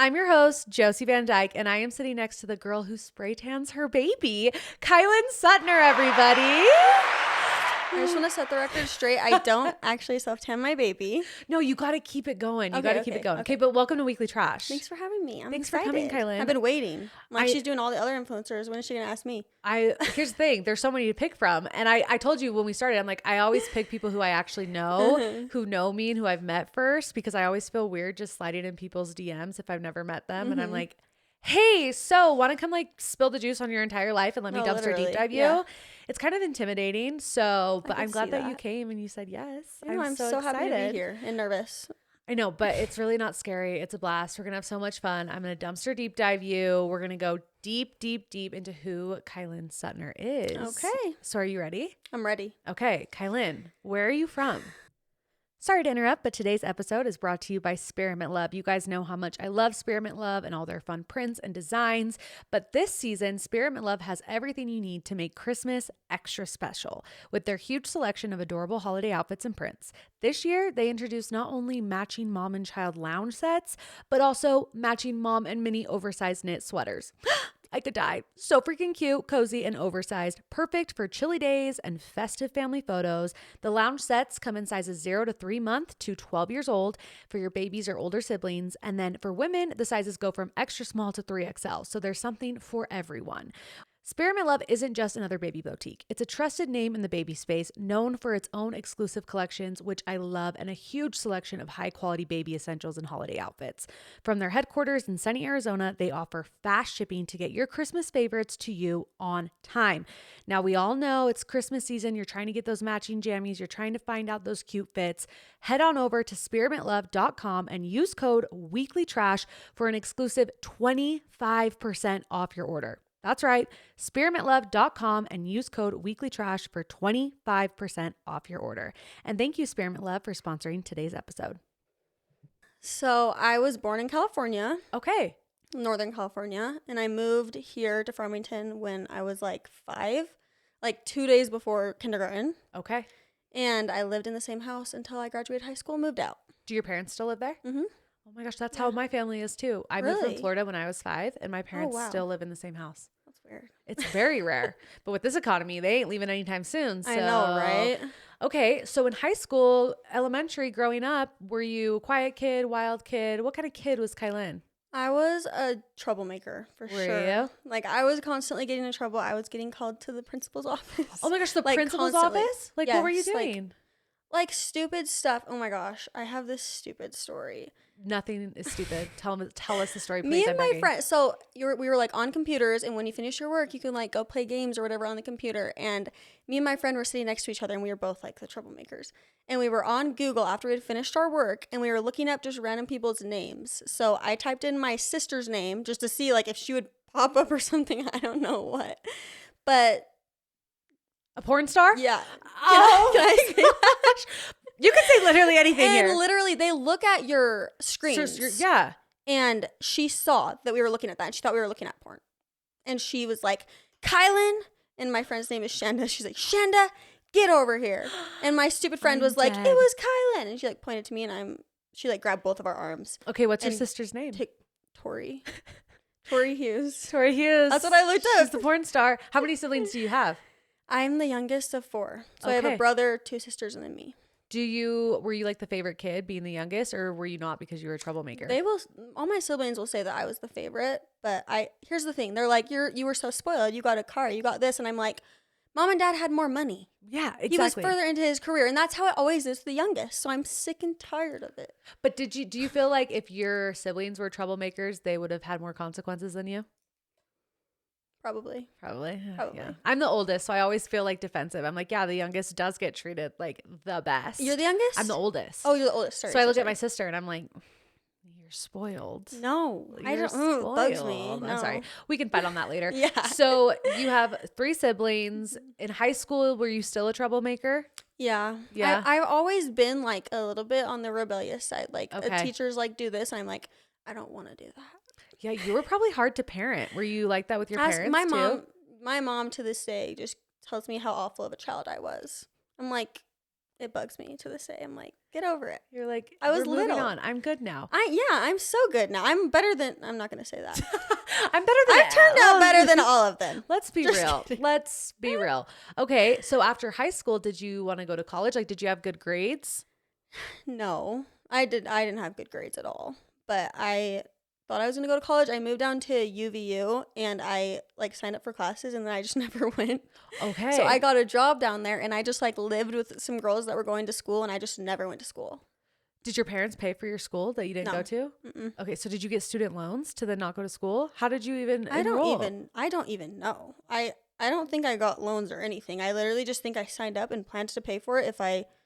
I'm your host, Josie Van Dyke, and I am sitting next to the girl who spray tans her baby, KYLEN SUTTNER, everybody. I just want to set the record straight. I don't actually self-tan my baby. No, you got to keep it going. You got to keep it going. Okay, but welcome to Weekly Trash. Thanks for having me. I'm Thanks excited. for coming, KYLEN. I've been waiting. She's doing all the other influencers. When is she going to ask me? Here's the thing. There's so many to pick from. And I told you when we started, I'm like, I always pick people who I actually know, who know me and who I've met first, because I always feel weird just sliding in people's DMs if I've never met them. And I'm like, hey, so want to come like spill the juice on your entire life and let me dumpster deep dive you? Yeah. It's kind of intimidating. But I'm glad that you came and you said yes. I'm so happy to be here and nervous. I know, but it's really not scary. It's a blast. We're going to have so much fun. I'm going to dumpster deep dive you. We're going to go deep, deep, deep into who KYLEN SUTTNER is. Okay. So are you ready? I'm ready. Okay. KYLEN, where are you from? Sorry to interrupt, but today's episode is brought to you by Spearmint Love. You guys know how much I love Spearmint Love and all their fun prints and designs. But this season, Spearmint Love has everything you need to make Christmas extra special with their huge selection of adorable holiday outfits and prints. This year, they introduced not only matching mom and child lounge sets, but also matching mom and mini oversized knit sweaters. I could die. So freaking cute, cozy, and oversized. Perfect for chilly days and festive family photos. The lounge sets come in sizes 0 to 3 month to 12 years old for your babies or older siblings. And then for women, the sizes go from extra small to 3XL. So there's something for everyone. Spearmint Love isn't just another baby boutique. It's a trusted name in the baby space, known for its own exclusive collections, which I love, and a huge selection of high-quality baby essentials and holiday outfits. From their headquarters in sunny Arizona, they offer fast shipping to get your Christmas favorites to you on time. Now, we all know it's Christmas season. You're trying to get those matching jammies. You're trying to find out those cute fits. Head on over to spearmintlove.com and use code WEEKLYTRASH for an exclusive 25% off your order. That's right, spearmintlove.com and use code WEEKLYTRASH for 25% off your order. And thank you, Spearmint Love, for sponsoring today's episode. So I was born in California. Okay. Northern California. And I moved here to Farmington when I was like 5, like 2 days before kindergarten. Okay. And I lived in the same house until I graduated high school and moved out. Do your parents still live there? Mm-hmm. Oh my gosh, that's how my family is too. I moved from Florida when I was 5, and my parents still live in the same house. That's weird. It's very rare. But with this economy, they ain't leaving anytime soon. So. I know, right? Okay, so in high school, elementary, growing up, were you a quiet kid, wild kid? What kind of kid was KYLEN? I was a troublemaker for sure. Were you? Like, I was constantly getting in trouble. I was getting called to the principal's office. Oh my gosh, the like, principal's constantly. office? Like, yes, what were you doing? Like stupid stuff. Oh my gosh, I have this stupid story. Nothing is stupid. Tell us the story, please. Me and my friend. So we were like on computers, and when you finish your work, you can like go play games or whatever on the computer. And me and my friend were sitting next to each other, and we were both like the troublemakers. And we were on Google after we had finished our work, and we were looking up just random people's names. So I typed in my sister's name just to see like if she would pop up or something. I don't know what, but. A porn star? Yeah. Oh my gosh. You could say literally anything here. And literally, they look at your screens. Yeah. And she saw that we were looking at that, and she thought we were looking at porn. And she was like, KYLEN, and my friend's name is Shanda. She's like, Shanda, get over here. And my stupid friend was like, it was KYLEN. And she like pointed to me, and she like grabbed both of our arms. Okay, what's your sister's name? Tori. Tori Hughes. Tori Hughes. That's what I looked up. She's the porn star. How many siblings do you have? I'm the youngest of 4. So I have a brother, 2 sisters, and then me. Were you like the favorite kid being the youngest, or were you not because you were a troublemaker? All my siblings will say that I was the favorite, but here's the thing. They're like, you were so spoiled. You got a car, you got this. And I'm like, Mom and Dad had more money. Yeah, exactly. He was further into his career, and that's how it always is, the youngest. So I'm sick and tired of it. But do you feel like if your siblings were troublemakers, they would have had more consequences than you? Probably. Yeah. I'm the oldest, so I always feel like defensive. I'm like, yeah, the youngest does get treated like the best. You're the youngest? I'm the oldest. Oh, you're the oldest. Sorry. So I look at my sister and I'm like, you're spoiled. No, I don't. Spoiled. It bugs me. No. I'm sorry. We can fight on that later. Yeah. So you have 3 siblings. In high school, were you still a troublemaker? Yeah. Yeah. I've always been like a little bit on the rebellious side. Like the teachers like do this, and I'm like, I don't want to do that. Yeah, you were probably hard to parent. Were you like that with your parents too? My mom to this day just tells me how awful of a child I was. I'm like, it bugs me to this day. I'm like, Get over it. You're like, I was we're moving little. on. I'm good now. I'm so good now. I'm not going to say that. I'm better than I've turned out better than all of them. Let's be real. Let's be real. Okay. So after high school, did you want to go to college? Like, did you have good grades? No, I didn't have good grades at all, but I thought I was going to go to college. I moved down to UVU and I like signed up for classes and then I just never went. Okay. So I got a job down there and I just like lived with some girls that were going to school and I just never went to school. Did your parents pay for your school that you didn't go to? Mm-mm. Okay. So did you get student loans to then not go to school? How did you even I enroll? don't even know. I don't think I got loans or anything. I literally just think I signed up and planned to pay for it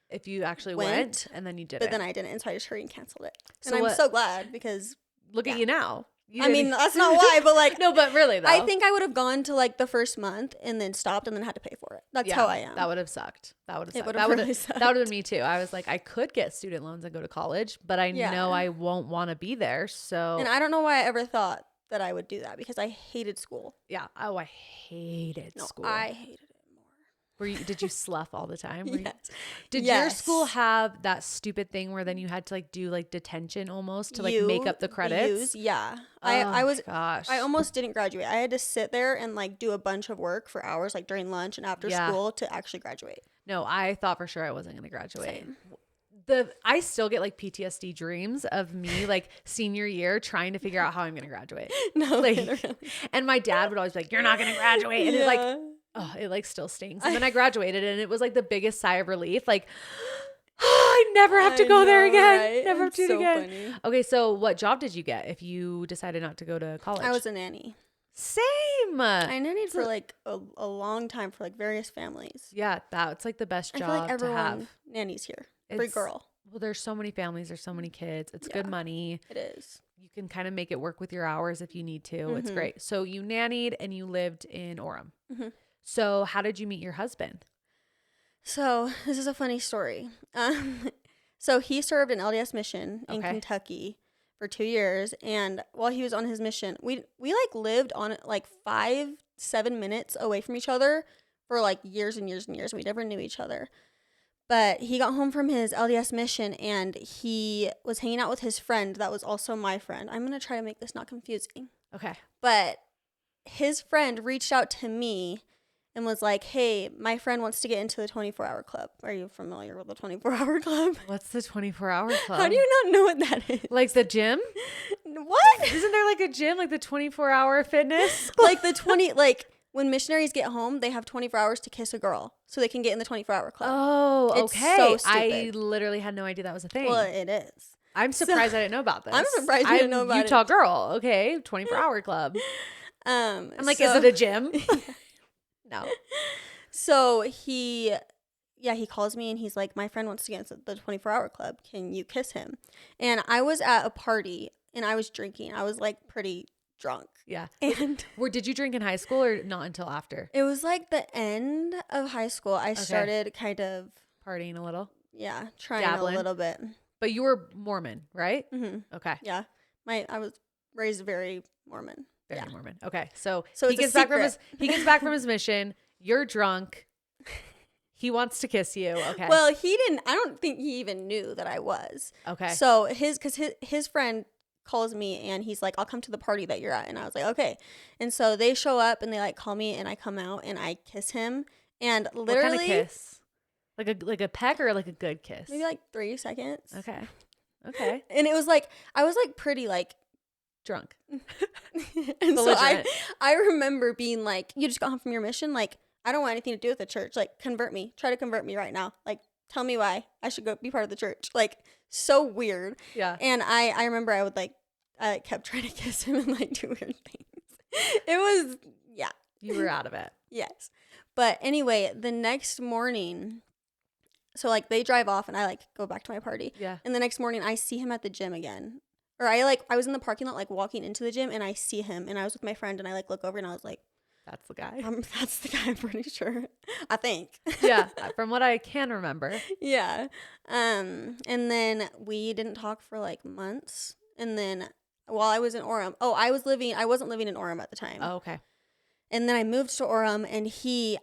if you actually went and then you didn't. But then I didn't, and so I just hurried and canceled it. So and I'm so glad because look at you now. I mean, that's not why, but like no, but really though. I think I would have gone to like the first month and then stopped and then had to pay for it. That's how I am. That would have sucked. That would have sucked. That would have been me too. I was like, I could get student loans and go to college, but I know I won't want to be there. So and I don't know why I ever thought that I would do that because I hated school. Yeah. Oh, I hated school. I hated it. Did you slough all the time? Yes. Did your school have that stupid thing where then you had to like do like detention almost to like make up the credits? Yeah. Gosh. I almost didn't graduate. I had to sit there and like do a bunch of work for hours like during lunch and after school to actually graduate. No, I thought for sure I wasn't going to graduate. Same. I still get like PTSD dreams of me like senior year trying to figure out how I'm going to graduate. No, like, literally. And my dad would always be like, "You're not going to graduate," and it like still stings. And then I graduated, and it was like the biggest sigh of relief. Like, I never have to go there again. Right? Never have to do it again. Funny. Okay, so what job did you get if you decided not to go to college? I was a nanny. Same. I nannied for like a long time for like various families. Yeah, that's like the best job I feel like everyone to have. nannies here. Every girl. Well, there's so many families. There's so many kids. It's good money. It is. You can kind of make it work with your hours if you need to. It's great. So you nannied and you lived in Orem. Mm-hmm. So how did you meet your husband? So this is a funny story. So he served an LDS mission in Kentucky for 2 years. And while he was on his mission, we like lived on like 5-7 minutes away from each other for like years and years and years. We never knew each other. But he got home from his LDS mission and he was hanging out with his friend that was also my friend. I'm going to try to make this not confusing. Okay. But his friend reached out to me and was like, "Hey, my friend wants to get into the 24-hour club. Are you familiar with the 24-hour club?" What's the 24-hour club? How do you not know what that is? Like the gym? What? Isn't there like a gym, like the 24-hour fitness? Like when missionaries get home, they have 24 hours to kiss a girl so they can get in the 24-hour club. Oh, okay. It's so stupid. I literally had no idea that was a thing. Well, it is. I'm surprised I didn't know about this. I'm surprised you didn't know about Utah it. girl. Okay. 24-hour club. I'm like, is it a gym? No. So he calls me and he's like, "My friend wants to get into the 24-hour club. Can you kiss him?" And I was at a party and I was drinking. I was like pretty drunk. Yeah. And did you drink in high school or not until after? it was like the end of high school. I started kind of partying a little. Yeah, trying Dabbling. a little bit. But you were Mormon, right? Mm-hmm. Okay. Yeah. I was raised very Mormon. Very Mormon. Okay. So So he gets back from his mission. You're drunk. He wants to kiss you. Okay. Well, I don't think he even knew that I was. Okay. So his friend calls me and he's like, "I'll come to the party that you're at." And I was like, "Okay." And so they show up and they like call me and I come out and I kiss him. And literally, what kind of kiss? Like a peck or like a good kiss? Maybe like 3 seconds. Okay. Okay. And it was like, I was like pretty like drunk. And so I remember being like, "You just got home from your mission? Like, I don't want anything to do with the church. Like, convert me. Try to convert me right now. Like, tell me why I should go be part of the church." Like, so weird. Yeah. And I remember I would like, I kept trying to kiss him and like do weird things. It was, yeah. You were out of it. Yes. But anyway, the next morning, so like they drive off and I like go back to my party. Yeah. And the next morning I see him at the gym again. Or I was in the parking lot like walking into the gym and I see him and I was with my friend and I like look over and I was like, "That's the guy." That's the guy, I'm pretty sure. I think. Yeah. From what I can remember. Yeah. And then we didn't talk for like months. And then while I was in Orem, I wasn't living in Orem at the time. Oh, okay. And then I moved to Orem and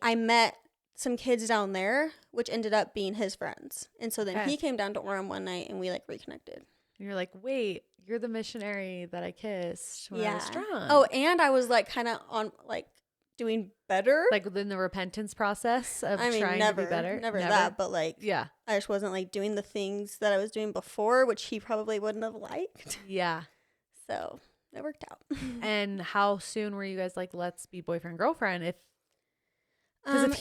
I met some kids down there which ended up being his friends. And so then Okay. he came down to Orem one night and we like reconnected. And you're like, wait, you're the missionary that I kissed when I was drunk. Oh, and I was like kind of on like doing better. Like within the repentance process of I mean, trying never, to be better. never that, but like, yeah. I just wasn't like doing the things that I was doing before, which he probably wouldn't have liked. Yeah. So it worked out. And how soon were you guys like, let's be boyfriend girlfriend? Because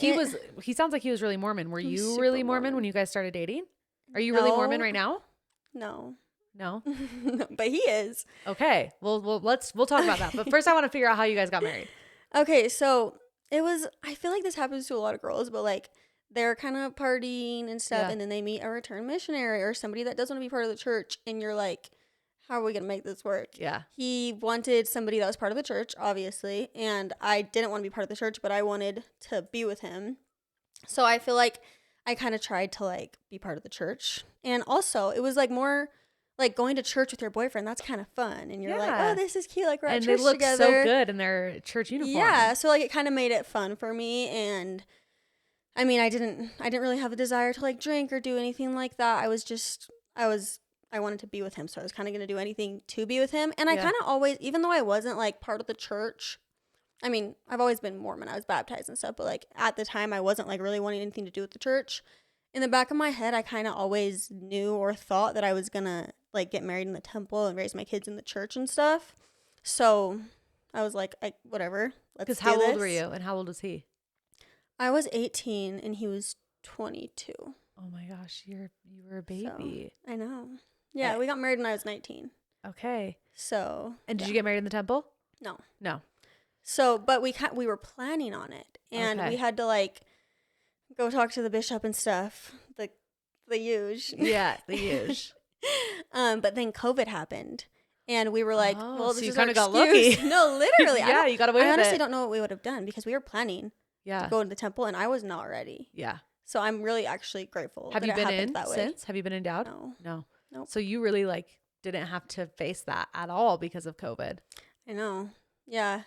he sounds like he was really Mormon. Were you really Mormon when you guys started dating? Are you really Mormon right now? No. No. But he is. Okay. Well, we'll talk about that. But first, I want to figure out how you guys got married. Okay, so I feel like this happens to a lot of girls, but like they're kind of partying and stuff, and then they meet a return missionary or somebody that doesn't want to be part of the church, and you're like, how are we going to make this work? Yeah. He wanted somebody that was part of the church, obviously, and I didn't want to be part of the church, but I wanted to be with him. So I feel like I kind of tried to like be part of the church. And also, it was like more like going to church with your boyfriend. That's kind of fun. And you're like, oh, this is cute. Like we're at church together. And they look so good in their church uniform. Yeah. So like it kind of made it fun for me. And I mean, I didn't really have a desire to like drink or do anything like that. I wanted to be with him. So I was kind of going to do anything to be with him. And I kind of always, even though I wasn't like part of the church, I mean, I've always been Mormon. I was baptized and stuff. But like at the time, I wasn't like really wanting anything to do with the church. In the back of my head, I kind of always knew or thought that I was going to like get married in the temple and raise my kids in the church and stuff. So I was like, whatever. Because how old were you and how old was he? I was 18 and he was 22. Oh my gosh, you were a baby. So, I know. Yeah, we got married when I was 19. Okay. So. And did you get married in the temple? No. So, but we were planning on it, and we had to like go talk to the bishop and stuff. The huge. Yeah, the huge. But then COVID happened, and we were like, "Well, this you is kind our of got excuse." lucky. No, literally. Yeah, you got away with it. I honestly don't know what we would have done because we were planning to go to the temple, and I was not ready. Yeah. So I'm really actually grateful. Have you been in since? Have you been endowed? No. Nope. So you really like didn't have to face that at all because of COVID. I know. Yeah.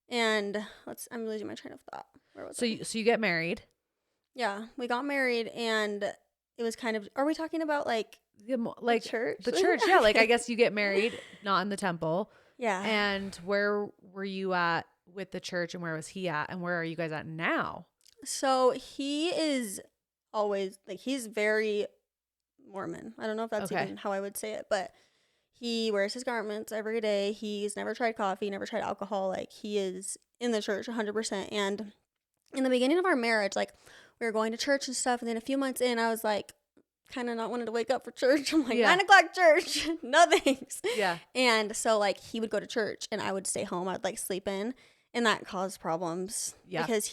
And I'm losing my train of thought. Where was I? So you get married. Yeah, we got married, and it was kind of. Are we talking about like the church? The church, yeah. Like I guess you get married, not in the temple. Yeah. And where were you at with the church, and where was he at, and where are you guys at now? So he is always like he's very Mormon. I don't know if that's even how I would say it, but he wears his garments every day. He's never tried coffee, never tried alcohol. Like he is in the church 100%. And in the beginning of our marriage, like we were going to church and stuff. And then a few months in, I was like kind of not wanting to wake up for church. I'm like 9 o'clock church, no thanks. Yeah. And so like he would go to church and I would stay home. I'd like sleep in, and that caused problems. Yeah. Because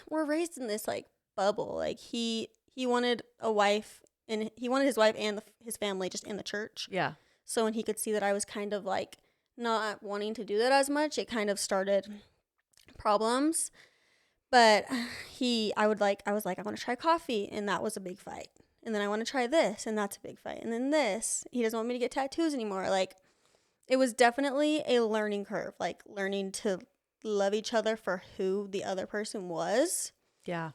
we're raised in this like bubble. Like he wanted a wife, and he wanted his wife and his family just in the church. Yeah. So when he could see that I was kind of like not wanting to do that as much, it kind of started problems. But I was like, I want to try coffee, and that was a big fight. And then I want to try this, and that's a big fight. And then this, he doesn't want me to get tattoos anymore. Like it was definitely a learning curve, like learning to love each other for who the other person was. Yeah.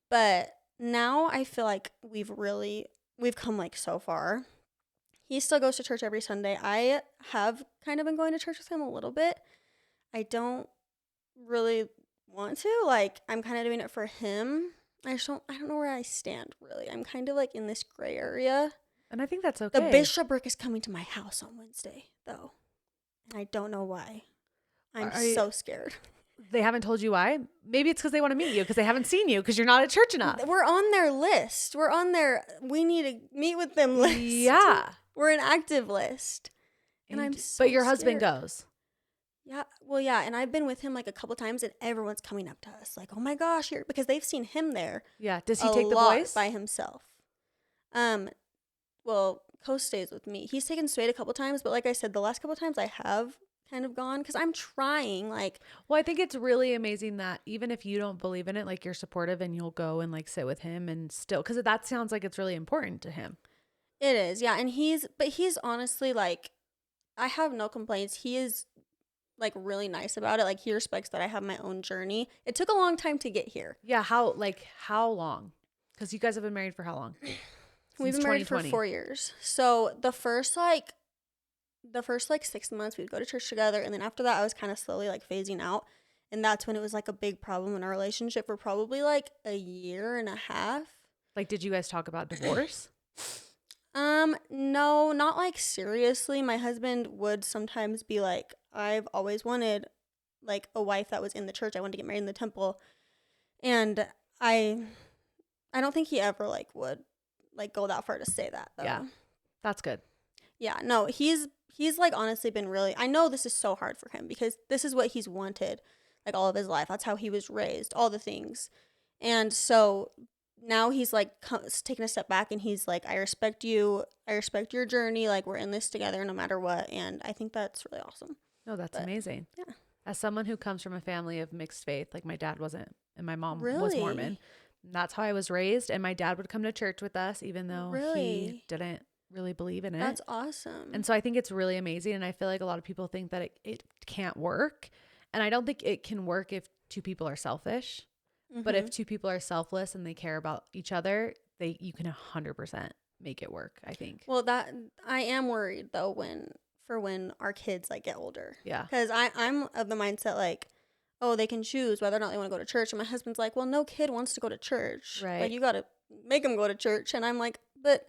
But now I feel like we've come like so far. He still goes to church every Sunday. I have kind of been going to church with him a little bit. I don't really want to. Like, I'm kind of doing it for him. I don't know where I stand, really. I'm kind of like in this gray area. And I think that's okay. The bishopric is coming to my house on Wednesday, though. And I don't know why. I'm so scared. They haven't told you why? Maybe it's because they want to meet you because they haven't seen you because you're not at church enough. We're on their list. We're on their we need to meet with them list. Yeah. We're an active list. And I'm so But your scared. husband goes. Yeah. Well, yeah. And I've been with him like a couple times, and everyone's coming up to us like, oh my gosh, because they've seen him there. Yeah. Does he take the boys? By himself. Well, Coast stays with me. He's taken Suede a couple times, but like I said, the last couple times I have kind of gone because I'm trying. Like, well, I think it's really amazing that even if you don't believe in it, like you're supportive and you'll go and like sit with him and still, because that sounds like it's really important to him. It is, yeah. And he's honestly like, I have no complaints. He is like really nice about it. Like he respects that I have my own journey. It took a long time to get here. Yeah. How long? Because you guys have been married for how long? We've been married for 4 years. So the first 6 months we'd go to church together, and then after that I was kind of slowly like phasing out, and that's when it was like a big problem in our relationship for probably like a year and a half. Like, did you guys talk about divorce? No, not like seriously. My husband would sometimes be like, I've always wanted like a wife that was in the church. I wanted to get married in the temple, and I don't think he ever like would like go that far to say that though. Yeah, that's good. Yeah, no, he's like honestly been really, I know this is so hard for him because this is what he's wanted like all of his life. That's how he was raised, all the things. And so now he's like taking a step back, and he's like, I respect you. I respect your journey. Like, we're in this together no matter what. And I think that's really awesome. No, that's amazing. Yeah. As someone who comes from a family of mixed faith, like my dad wasn't, and my mom Really? was Mormon. That's how I was raised. And my dad would come to church with us, even though he didn't really believe in it. That's awesome. And so I think it's really amazing. And I feel like a lot of people think that it can't work. And I don't think it can work if two people are selfish. Mm-hmm. But if two people are selfless and they care about each other, you can 100% make it work, I think. Well, that I am worried though when our kids like get older. Yeah. Because I'm of the mindset like, oh, they can choose whether or not they want to go to church. And my husband's like, well, no kid wants to go to church. Right. Like, you got to make them go to church. And I'm like, but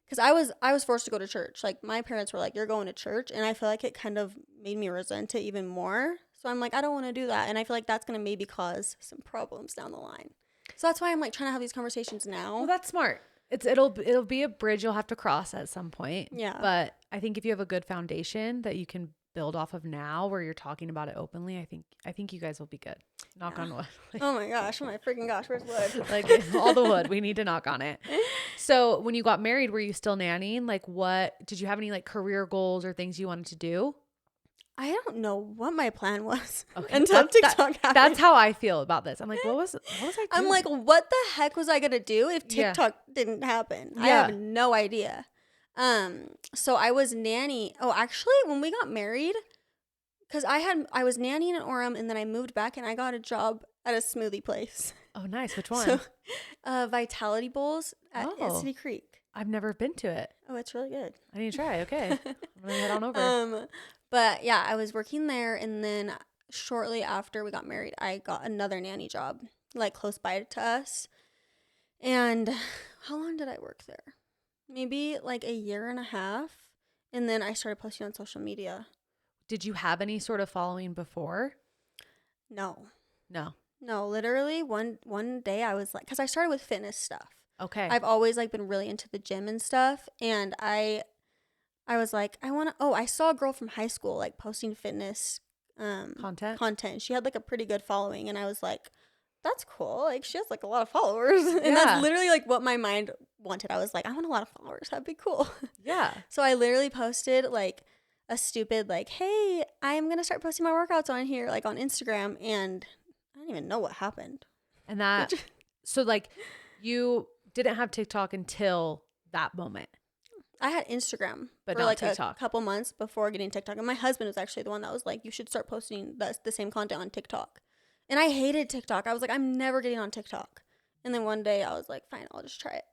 because I was forced to go to church. Like, my parents were like, you're going to church. And I feel like it kind of made me resent it even more. So I'm like, I don't want to do that. And I feel like that's going to maybe cause some problems down the line. So that's why I'm like trying to have these conversations now. Well, that's smart. It'll be a bridge you'll have to cross at some point. Yeah. But I think if you have a good foundation that you can build off of now, where you're talking about it openly, I think you guys will be good. Knock on wood. Oh my gosh. Oh my freaking gosh. Where's wood? Like, all the wood. We need to knock on it. So when you got married, were you still nannying? Like, what did you have any like career goals or things you wanted to do? I don't know what my plan was until TikTok happened. That's how I feel about this. I'm like, what was I doing? I'm like, what the heck was I gonna do if TikTok didn't happen? Yeah. I have no idea. So I was nanny. Oh, actually, when we got married, because I was nannying in Orem, and then I moved back, and I got a job at a smoothie place. Oh, nice. Which one? So, Vitality Bowls at City Creek. I've never been to it. Oh, it's really good. I need to try. Okay, I'm gonna head on over. But yeah, I was working there, and then shortly after we got married, I got another nanny job, like close by to us. And how long did I work there? Maybe like a year and a half. And then I started posting on social media. Did you have any sort of following before? No. No, literally one day I was like, because I started with fitness stuff. Okay. I've always like been really into the gym and stuff, and I was like, I saw a girl from high school like posting fitness content. She had like a pretty good following, and I was like, that's cool. Like, she has like a lot of followers. And that's literally like what my mind wanted. I was like, I want a lot of followers. That'd be cool. Yeah. So I literally posted like a stupid like, hey, I'm going to start posting my workouts on here, like on Instagram. And I don't even know what happened. And that, so like you didn't have TikTok until that moment. I had Instagram but for not like TikTok. A couple months before getting TikTok. And my husband was actually the one that was like, you should start posting the same content on TikTok. And I hated TikTok. I was like, I'm never getting on TikTok. And then one day I was like, fine, I'll just try it.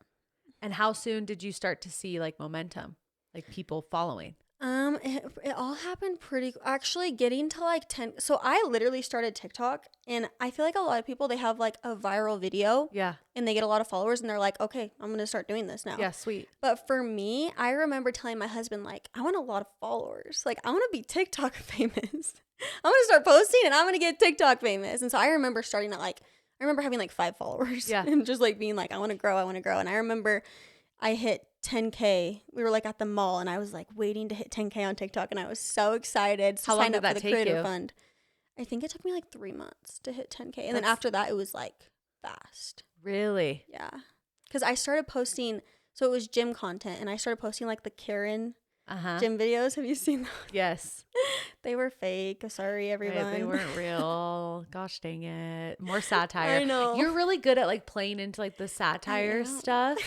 And how soon did you start to see like momentum, like people following? It all happened actually getting to like 10. So I literally started TikTok, and I feel like a lot of people, they have like a viral video. Yeah. And they get a lot of followers, and they're like, okay, I'm going to start doing this now. Yeah, sweet. But for me, I remember telling my husband, like, I want a lot of followers. Like, I want to be TikTok famous. I'm going to start posting, and I'm going to get TikTok famous. And so I remember starting at like, I remember having like 5 followers. Yeah. And just like being like, I want to grow. And I remember I hit 10K. We were like at the mall, and I was like waiting to hit 10K on TikTok, and I was so excited. How long did that take you? Fund. I think it took me like 3 months to hit 10K. And then after that, it was like fast. Really? Yeah. Because I started posting, so it was gym content, and I started posting like the Karen gym videos. Have you seen those? Yes. They were fake. Sorry, everyone. They weren't real. Gosh dang it. More satire. I know. You're really good at like playing into like the satire stuff.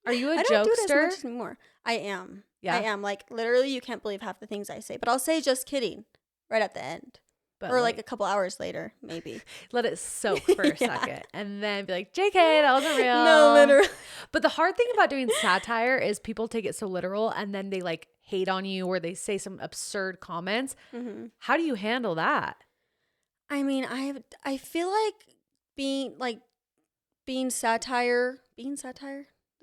Are you a I jokester? don't do it as much anymore. I am. Yeah. I am. Like, literally, you can't believe half the things I say. But I'll say just kidding right at the end. But or like a couple hours later, maybe. let it soak for a second and then be like, JK, that wasn't real. No, literally. But the hard thing about doing satire is people take it so literal and then they like hate on you or they say some absurd comments. Mm-hmm. How do you handle that? I mean, I feel like being satire. Does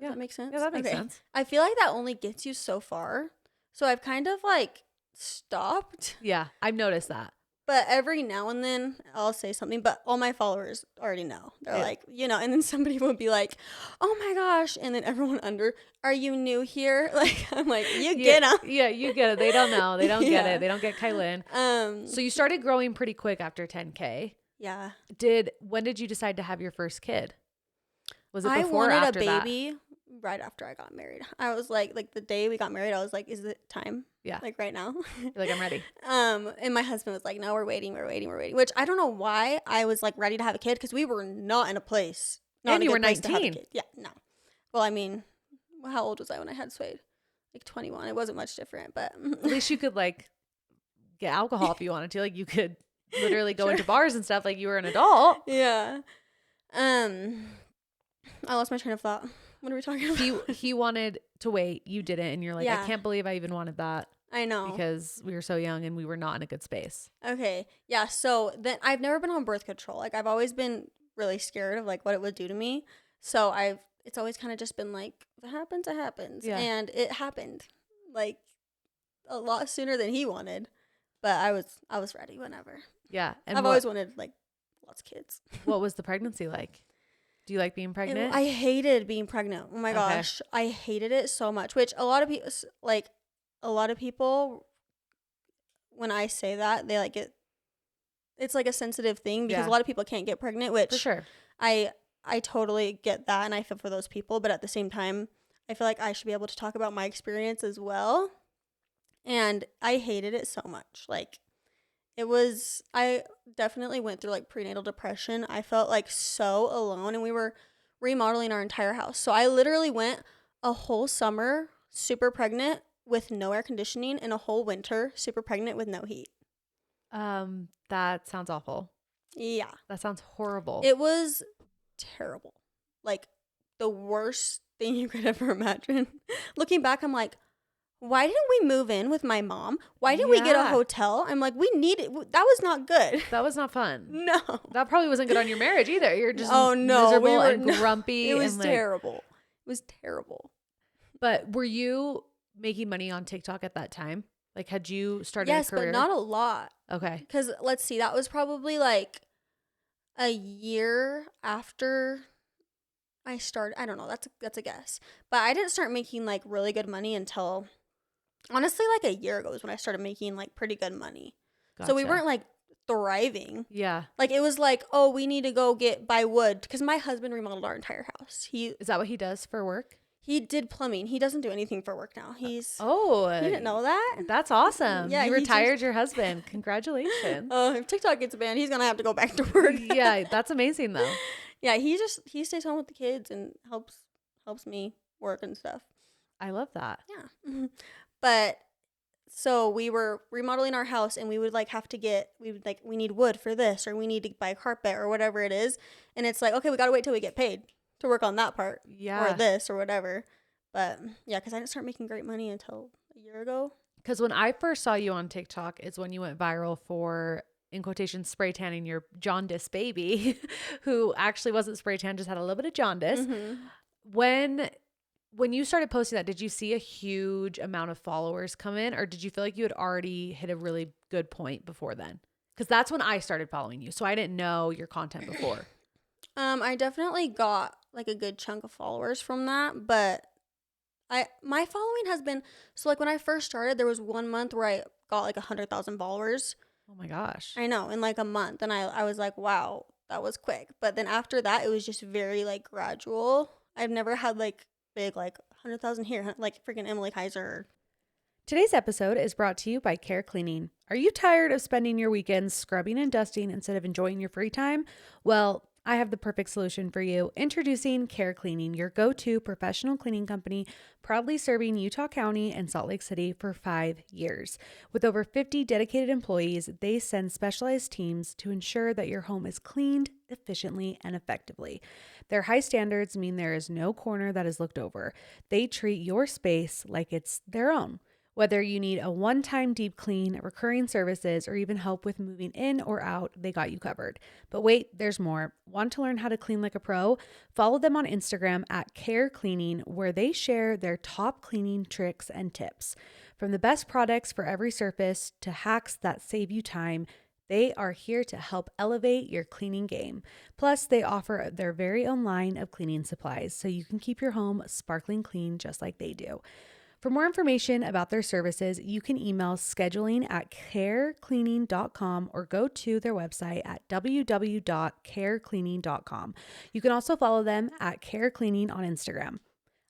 that make sense? Yeah, that makes sense. I feel like that only gets you so far. So I've kind of like stopped. Yeah, I've noticed that. But every now and then I'll say something, but all my followers already know. They're like, and then somebody will be like, oh my gosh. And then everyone are you new here? Like, I'm like, you get them. Yeah, you get it. They don't know. They don't get it. They don't get KYLEN. So you started growing pretty quick after 10K. Yeah. When did you decide to have your first kid? Was it before I wanted or after a baby right after I got married. I was like the day we got married, I was like, is it time? Yeah. Like right now. You're like, I'm ready. And my husband was like, no, we're waiting. Which I don't know why I was like ready to have a kid because we were not in a place. And you were 19. Yeah, no. Well, I mean, how old was I when I had Suede? Like 21. It wasn't much different, but at least you could like get alcohol if you wanted to. Like you could literally go into bars and stuff like you were an adult. Yeah. I lost my train of thought. What are we talking about? He wanted to wait. You didn't. And you're like, Yeah. I can't believe I even wanted that. I know. Because we were so young and we were not in a good space. Okay. Yeah. So then I've never been on birth control. Like I've always been really scared of like what it would do to me. So it's always kind of just been like, if it happens, it happens. Yeah. And it happened like a lot sooner than he wanted. But I was ready whenever. Yeah. And I've always wanted like lots of kids. What was the pregnancy like? Do you like being pregnant? I hated being pregnant. Oh my gosh. I hated it so much, which a lot of people, when I say that, they like it's like a sensitive thing because a lot of people can't get pregnant, which for sure. I totally get that and I feel for those people. But at the same time, I feel like I should be able to talk about my experience as well. And I hated it so much. Like I definitely went through like prenatal depression. I felt like so alone and we were remodeling our entire house. So I literally went a whole summer super pregnant with no air conditioning and a whole winter super pregnant with no heat. That sounds awful. Yeah. That sounds horrible. It was terrible. Like the worst thing you could ever imagine. Looking back, I'm like, why didn't we move in with my mom? Why didn't we get a hotel? I'm like, we needed, that was not good. That was not fun. No. That probably wasn't good on your marriage either. You're just miserable and grumpy. It was terrible. It was terrible. But were you making money on TikTok at that time? Like, had you started a career? Yes, but not a lot. Okay. Because let's see, that was probably like a year after I started. I don't know. That's a guess. But I didn't start making like really good money until honestly like a year ago is when I started making like pretty good money. Gotcha. So we weren't like thriving. Yeah. Like it was like, oh, we need to go buy wood because my husband remodeled our entire house. Is that what he does for work? He did plumbing. He doesn't do anything for work now. You didn't know that? That's awesome. Yeah, you retired your husband. Congratulations. If TikTok gets banned, he's gonna have to go back to work. Yeah, that's amazing though. Yeah, he stays home with the kids and helps me work and stuff. I love that. Yeah. But so we were remodeling our house and we would like have to we need wood for this or we need to buy a carpet or whatever it is. And it's like, okay, we got to wait till we get paid to work on that part. Yeah. Or this or whatever. But yeah, because I didn't start making great money until a year ago. Because when I first saw you on TikTok is when you went viral for, in quotation, spray tanning your jaundice baby, who actually wasn't spray tan, just had a little bit of jaundice. Mm-hmm. When you started posting that, did you see a huge amount of followers come in or did you feel like you had already hit a really good point before then? Because that's when I started following you. So I didn't know your content before. I definitely got like a good chunk of followers from that, but my following has been, so like when I first started, there was 1 month where I got like 100,000 followers. Oh my gosh. I know, in like a month. And I was like, wow, that was quick. But then after that, it was just very like gradual. I've never had like big like 100,000 here, like freaking Emily Kaiser. Today's episode is brought to you by Care Cleaning. Are you tired of spending your weekends scrubbing and dusting instead of enjoying your free time? Well, I have the perfect solution for you. Introducing Care Cleaning, your go-to professional cleaning company, proudly serving Utah County and Salt Lake City for 5 years. With over 50 dedicated employees, they send specialized teams to ensure that your home is cleaned efficiently and effectively. Their high standards mean there is no corner that is looked over. They treat your space like it's their own. Whether you need a one-time deep clean, recurring services, or even help with moving in or out, they got you covered. But wait, there's more. Want to learn how to clean like a pro? Follow them on Instagram at Care Cleaning, where they share their top cleaning tricks and tips. From the best products for every surface to hacks that save you time, they are here to help elevate your cleaning game. Plus, they offer their very own line of cleaning supplies, so you can keep your home sparkling clean just like they do. For more information about their services, you can email scheduling@carecleaning.com or go to their website at www.carecleaning.com. You can also follow them at Care Cleaning on Instagram.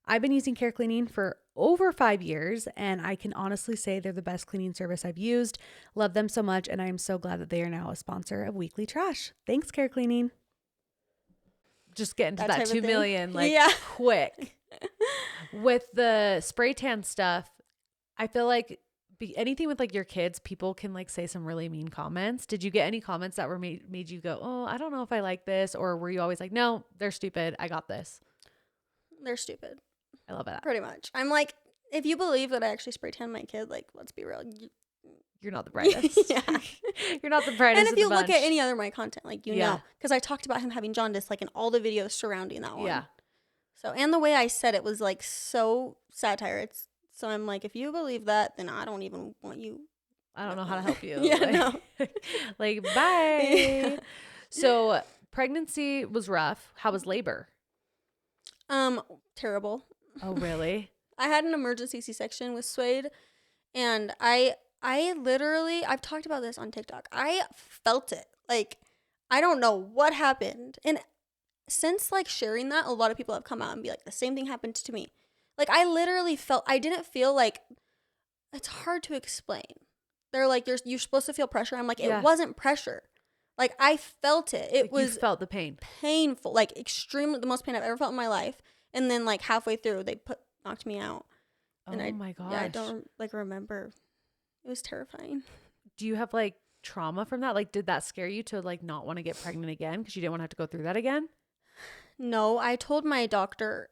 I've been using Care Cleaning for over 5 years, and I can honestly say they're the best cleaning service I've used. Love them so much, and I am so glad that they are now a sponsor of Weekly Trash. Thanks, Care Cleaning. Just get into that 2 million quick. With the spray tan stuff, I feel like anything with like your kids, people can like say some really mean comments. Did you get any comments that were made you go, oh, I don't know if I like this? Or were you always like, no, they're stupid, I got this? They're stupid. I love that. Pretty much. I'm like, if you believe that I actually spray tan my kid, like, let's be real. You're not the brightest. Yeah. You're not the brightest. And if you look at any other of my content, like, you yeah. know, because I talked about him having jaundice, like in all the videos surrounding that one. Yeah. So, and the way I said it was like so satire. So I'm like, if you believe that, then I don't even want you. I don't know how to help you. Yeah, like, no. Like, bye. Yeah. So pregnancy was rough. How was labor? Terrible. Oh, really? I had an emergency C-section with Suede, and I literally, I've talked about this on TikTok. I felt it. Like, I don't know what happened. And since like sharing that, a lot of people have come out and be like, the same thing happened to me. Like, I literally I didn't feel like, it's hard to explain. They're like, you're supposed to feel pressure. I'm like, it wasn't pressure. Like, I felt it. It was you felt the pain. Painful, like extremely, the most pain I've ever felt in my life. And then like halfway through, they knocked me out. And oh my gosh. Yeah, I don't like remember. It was terrifying. Do you have like trauma from that? Like, did that scare you to like not want to get pregnant again because you didn't want to have to go through that again? No, I told my doctor,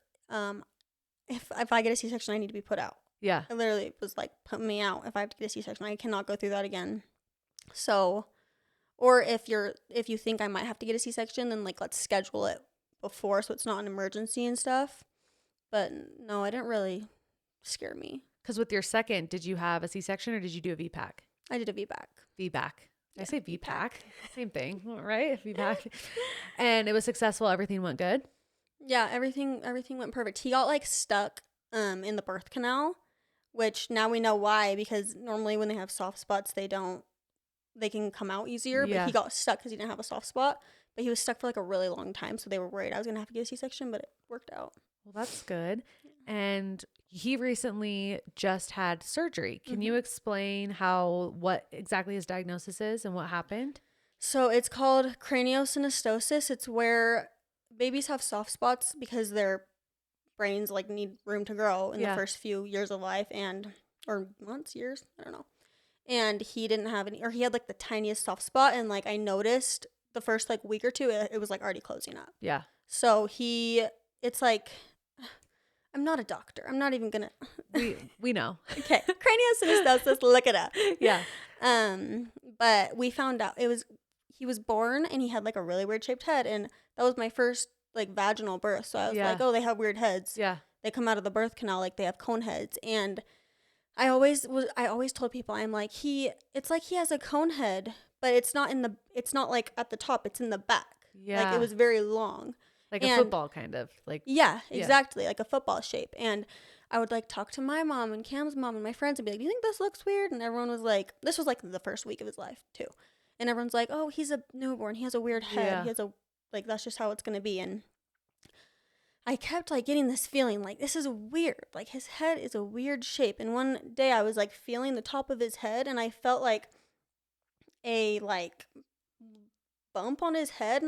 if I get a C-section, I need to be put out. Yeah. I literally was like, put me out. If I have to get a C-section, I cannot go through that again. So, or if you think I might have to get a C-section, then like, let's schedule it before so it's not an emergency and stuff. But no, it didn't really scare me. Because with your second, did you have a C-section or did you do a VPAC? I did a VBAC. VBAC. Did I say VPAC? Same thing, right? VBAC. And it was successful. Everything went good. Yeah, everything went perfect. He got like stuck in the birth canal, which now we know why, because normally when they have soft spots, they can come out easier. Yeah. But he got stuck because he didn't have a soft spot. But he was stuck for like a really long time, so they were worried I was gonna have to get a C-section, but it worked out. Well, that's good. And he recently just had surgery. Can you explain what exactly his diagnosis is and what happened? So it's called craniosynostosis. It's where babies have soft spots because their brains like need room to grow in the first few years of life or months, years, I don't know. And he didn't have any, or he had like the tiniest soft spot, and like I noticed the first like week or two it was like already closing up. Yeah. So it's like, I'm not a doctor. I'm not even gonna. We know. Okay, craniosynostosis. Look it up. Yeah. But we found out he was born and he had like a really weird shaped head, and that was my first like vaginal birth. So I was like, oh, they have weird heads. Yeah. They come out of the birth canal like they have cone heads, and I always told people, I'm like, it's like he has a cone head, but it's not like at the top. It's in the back. Yeah. Like it was very long. Like a football kind of like. Yeah, exactly. Like a football shape. And I would like talk to my mom and Cam's mom and my friends and be like, do you think this looks weird? And everyone was like, this was like the first week of his life too. And everyone's like, oh, he's a newborn. He has a weird head. Yeah. He has like, that's just how it's going to be. And I kept like getting this feeling like this is weird. Like his head is a weird shape. And one day I was like feeling the top of his head, and I felt like a like bump on his head.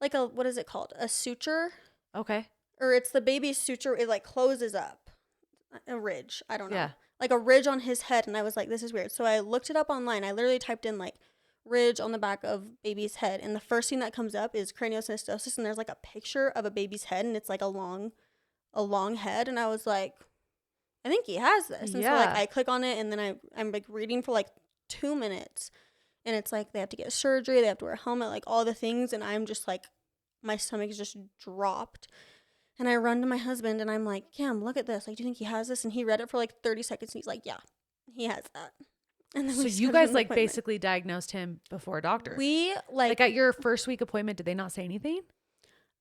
like a, what is it called? A suture? Okay. Or it's the baby's suture. It like closes up. A ridge. I don't know. Yeah. Like a ridge on his head. And I was like, this is weird. So I looked it up online. I literally typed in like ridge on the back of baby's head. And the first thing that comes up is craniosynostosis. And there's like a picture of a baby's head. And it's like a long head. And I was like, I think he has this. And so like I click on it and then I'm like reading for like 2 minutes. And it's like they have to get surgery. They have to wear a helmet, like all the things. And I'm just like, my stomach's just dropped. And I run to my husband and I'm like, Cam, look at this. Like, do you think he has this? And he read it for like 30 seconds. And he's like, yeah, he has that. And then So you guys like basically diagnosed him before a doctor. We like at your first week appointment, did they not say anything?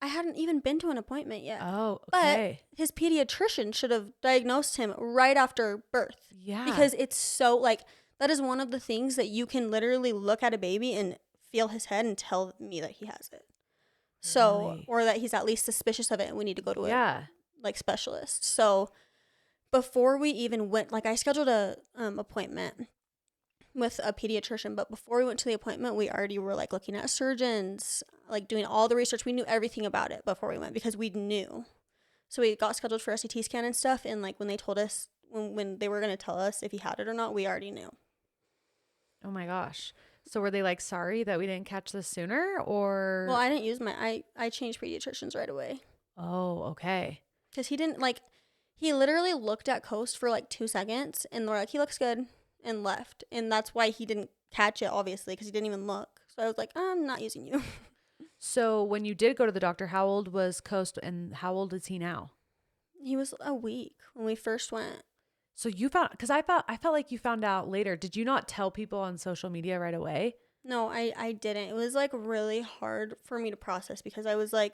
I hadn't even been to an appointment yet. Oh, okay. But his pediatrician should have diagnosed him right after birth. Yeah. Because it's so like, that is one of the things that you can literally look at a baby and feel his head and tell me that he has it. So, really? Or that he's at least suspicious of it and we need to go to a like specialist. So before we even went, like I scheduled a appointment with a pediatrician, but before we went to the appointment, we already were like looking at surgeons, like doing all the research. We knew everything about it before we went because we knew. So we got scheduled for a CT scan and stuff. And like when they told us, when they were going to tell us if he had it or not, we already knew. Oh my gosh. So were they like sorry that we didn't catch this sooner or? Well, I didn't use I changed pediatricians right away. Oh, okay. Because he didn't like, he literally looked at Coast for like 2 seconds and they're like, he looks good and left. And that's why he didn't catch it, obviously, because he didn't even look. So I was like, I'm not using you. So when you did go to the doctor, how old was Coast and how old is he now? He was a week when we first went. So you found, because I felt like you found out later. Did you not tell people on social media right away? No, I didn't. It was like really hard for me to process because I was like,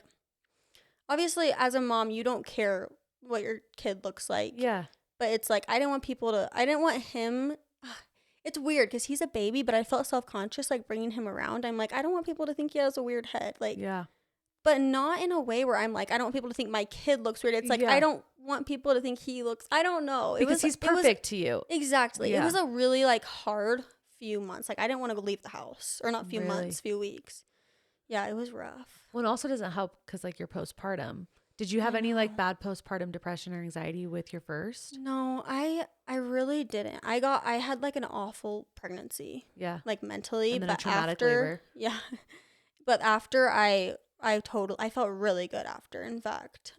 obviously as a mom, you don't care what your kid looks like. Yeah. But it's like, I didn't want him. It's weird because he's a baby, but I felt self-conscious like bringing him around. I'm like, I don't want people to think he has a weird head. Like, yeah. But not in a way where I'm like, I don't want people to think my kid looks weird. It's like, I don't want people to think he looks, I don't know. Because he's perfect to you. Exactly. Yeah. It was a really like hard few months. Like I didn't want to leave the house, or not few months, few weeks. Yeah, it was rough. Well, it also doesn't help because like you're postpartum. Did you have any like bad postpartum depression or anxiety with your first? No, I really didn't. I had like an awful pregnancy. Yeah. Like mentally, and then but a traumatic after, labor. Yeah. But after I felt really good after. In fact,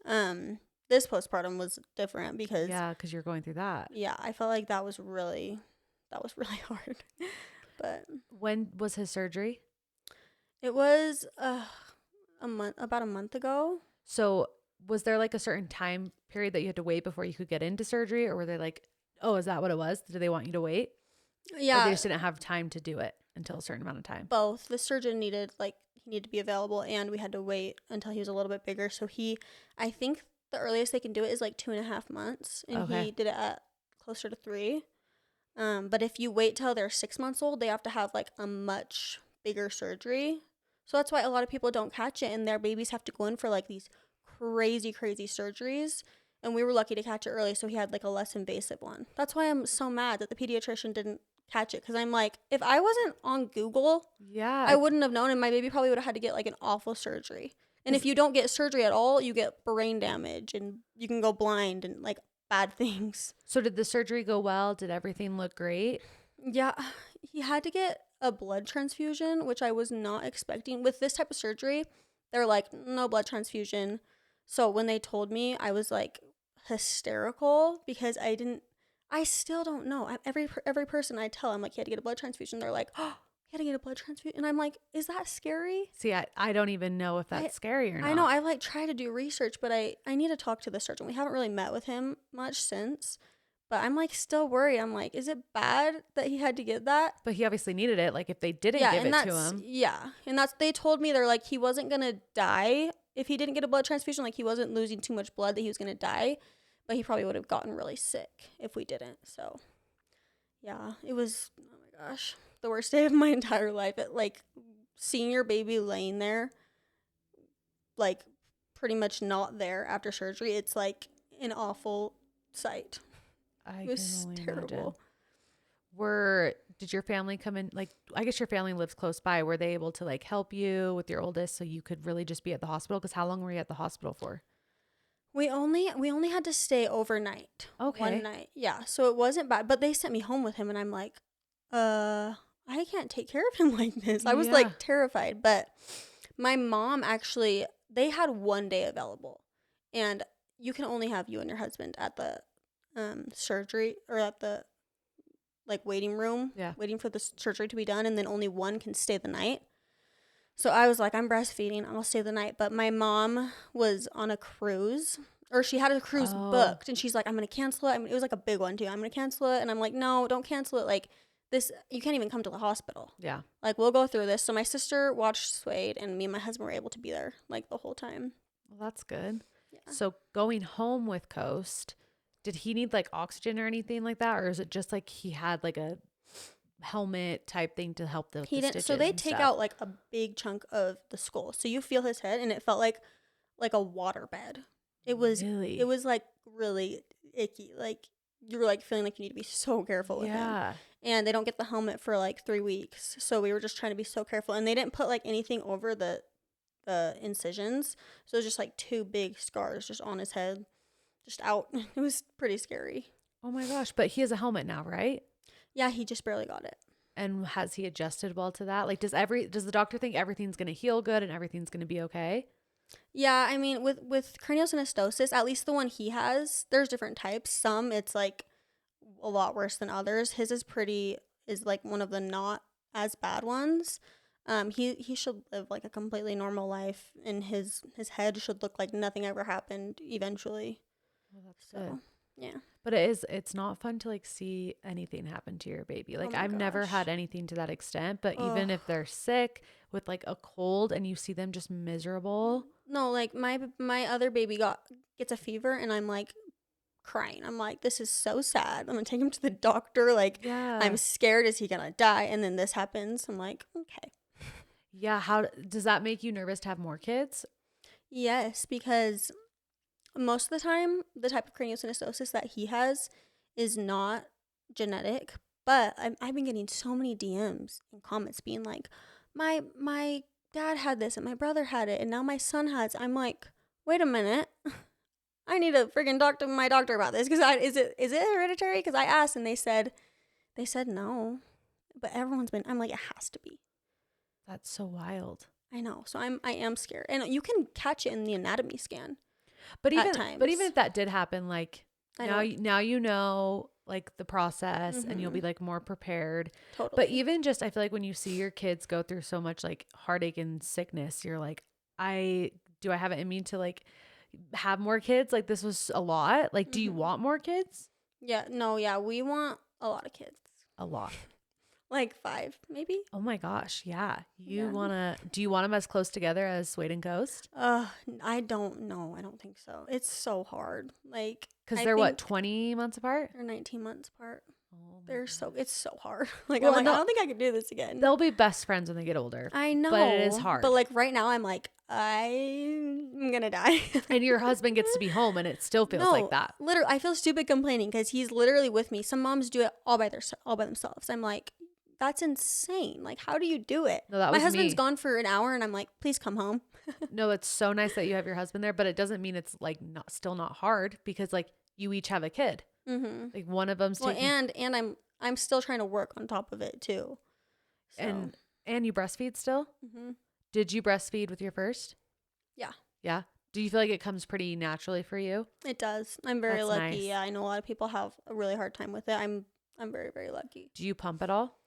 this postpartum was different because because you're going through that. Yeah, I felt like that was really hard. But when was his surgery? It was about a month ago. So was there like a certain time period that you had to wait before you could get into surgery, or were they like, oh, is that what it was? Did they want you to wait? Yeah, or they just didn't have time to do it until a certain amount of time? Both. The surgeon needed to be available, and we had to wait until he was a little bit bigger. So I think the earliest they can do it is like 2.5 months, and he did it at closer to 3. But if you wait till they're 6 months old, they have to have like a much bigger surgery. So that's why a lot of people don't catch it, and their babies have to go in for like these crazy surgeries. And we were lucky to catch it early, so he had like a less invasive one. That's why I'm so mad that the pediatrician didn't catch it, because I'm like, if I wasn't on Google, I wouldn't have known, and my baby probably would have had to get like an awful surgery. And if you don't get surgery at all, you get brain damage and you can go blind and like bad things. So did the surgery go well? Did everything look great? Yeah, he had to get a blood transfusion, which I was not expecting. With this type of surgery, they're like, no blood transfusion. So when they told me, I was like hysterical because I still don't know. Every person I tell, I'm like, he had to get a blood transfusion. They're like, oh, he had to get a blood transfusion. And I'm like, is that scary? See, I don't even know if that's scary or not. I know. I like try to do research, but I need to talk to the surgeon. We haven't really met with him much since, but I'm like still worried. I'm like, is it bad that he had to get that? But he obviously needed it. Like if they didn't give it to him. Yeah. And they told me, they're like, he wasn't going to die if he didn't get a blood transfusion. Like he wasn't losing too much blood that he was going to die. But he probably would have gotten really sick if we didn't. So, yeah, it was, oh my gosh, the worst day of my entire life. Like, seeing your baby laying there, like, pretty much not there after surgery, it's, like, an awful sight. It was terrible. did your family come in? Like, I guess your family lives close by. Were they able to like help you with your oldest so you could really just be at the hospital? Because how long were you at the hospital for? We only had to stay overnight. Okay. One night. Yeah. So it wasn't bad. But they sent me home with him and I'm like, I can't take care of him like this. I was Yeah. like terrified. But my mom actually, they had one day available. And you can only have you and your husband at the surgery or at the like waiting room, Yeah. waiting for the surgery to be done. And then only one can stay the night. So I was like, I'm breastfeeding. I'll stay the night. But my mom was on a cruise, or she had a cruise booked, and she's like, I'm going to cancel it. I mean, it was like a big one, too. I'm going to cancel it. And I'm like, no, don't cancel it. Like, this, you can't even come to the hospital. Yeah. Like, we'll go through this. So my sister watched Suede, and me and my husband were able to be there, like, the whole time. Well, that's good. Yeah. So going home with Coast, did he need like oxygen or anything like that? Or is it just like he had like a helmet type thing to help the He didn't. stitches So they and take stuff? out, like, a big chunk of the skull. So you feel his head, and it felt like a water bed. It was Really? It was like really icky. Like you were like feeling like you need to be so careful with him. Yeah. And they don't get the helmet for like 3 weeks. So we were just trying to be so careful. And they didn't put like anything over the incisions. So it was just like 2 big scars just on his head, just out. It was pretty scary. Oh my gosh. But he has a helmet now, right? Yeah, he just barely got it. And has he adjusted well to that? Like, does the doctor think everything's going to heal good and everything's going to be okay? Yeah, I mean, with craniosynostosis, at least the one he has, there's different types. Some it's like a lot worse than others. His is like one of the not as bad ones. He should live like a completely normal life, and his head should look like nothing ever happened eventually. Well, that's So, good. yeah. But it's not fun to like see anything happen to your baby. Like, Oh my I've never gosh. had anything to that extent, but even if they're sick with like a cold and you see them just miserable. No, like my other baby gets a fever, and I'm like crying. I'm like, this is so sad. I'm gonna take him to the doctor. Like, Yeah. I'm scared. Is he gonna die? And then this happens. I'm like, okay. Yeah. How does that make you nervous to have more kids? Yes, because most of the time, the type of craniosynostosis that he has is not genetic. But I've been getting so many DMs and comments being like, my dad had this and my brother had it and now my son has. I'm like, wait a minute. I need to freaking talk to my doctor about this because is it hereditary? Because I asked and they said no, but I'm like, it has to be. That's so wild. I know. So I am scared, and you can catch it in the anatomy scan. But At even times. if that did happen, like I now know. now you know like the process and you'll be like more prepared. Totally. But even just I feel like when you see your kids go through so much like heartache and sickness, you're like, I have it in me to like have more kids? Like this was a lot. Like, do you want more kids? Yeah. No. Yeah. We want a lot of kids. A lot. Like 5, maybe. Oh my gosh. Yeah. Do you want them as close together as Suede and Coast? I don't know. I don't think so. It's so hard. Like, because they're what, 20 months apart? They're 19 months apart. Oh It's so hard. Like, Well, I'm like, I don't think I could do this again. They'll be best friends when they get older. I know. But it is hard. But like right now, I'm like, I'm gonna die. And your husband gets to be home and it still feels like that. Literally, I feel stupid complaining because he's literally with me. Some moms do it all by themselves. I'm like, that's insane. Like, how do you do it? No, that My was husband's me. gone for an hour, and I'm like, please come home. No, it's so nice that you have your husband there, but it doesn't mean it's like still not hard because like you each have a kid. Mm-hmm. Like one of them's taking. And I'm still trying to work on top of it too. So. And you breastfeed still? Mm-hmm. Did you breastfeed with your first? Yeah. Yeah. Do you feel like it comes pretty naturally for you? It does. I'm very That's lucky. nice. Yeah, I know a lot of people have a really hard time with it. I'm very, very lucky. Do you pump at all?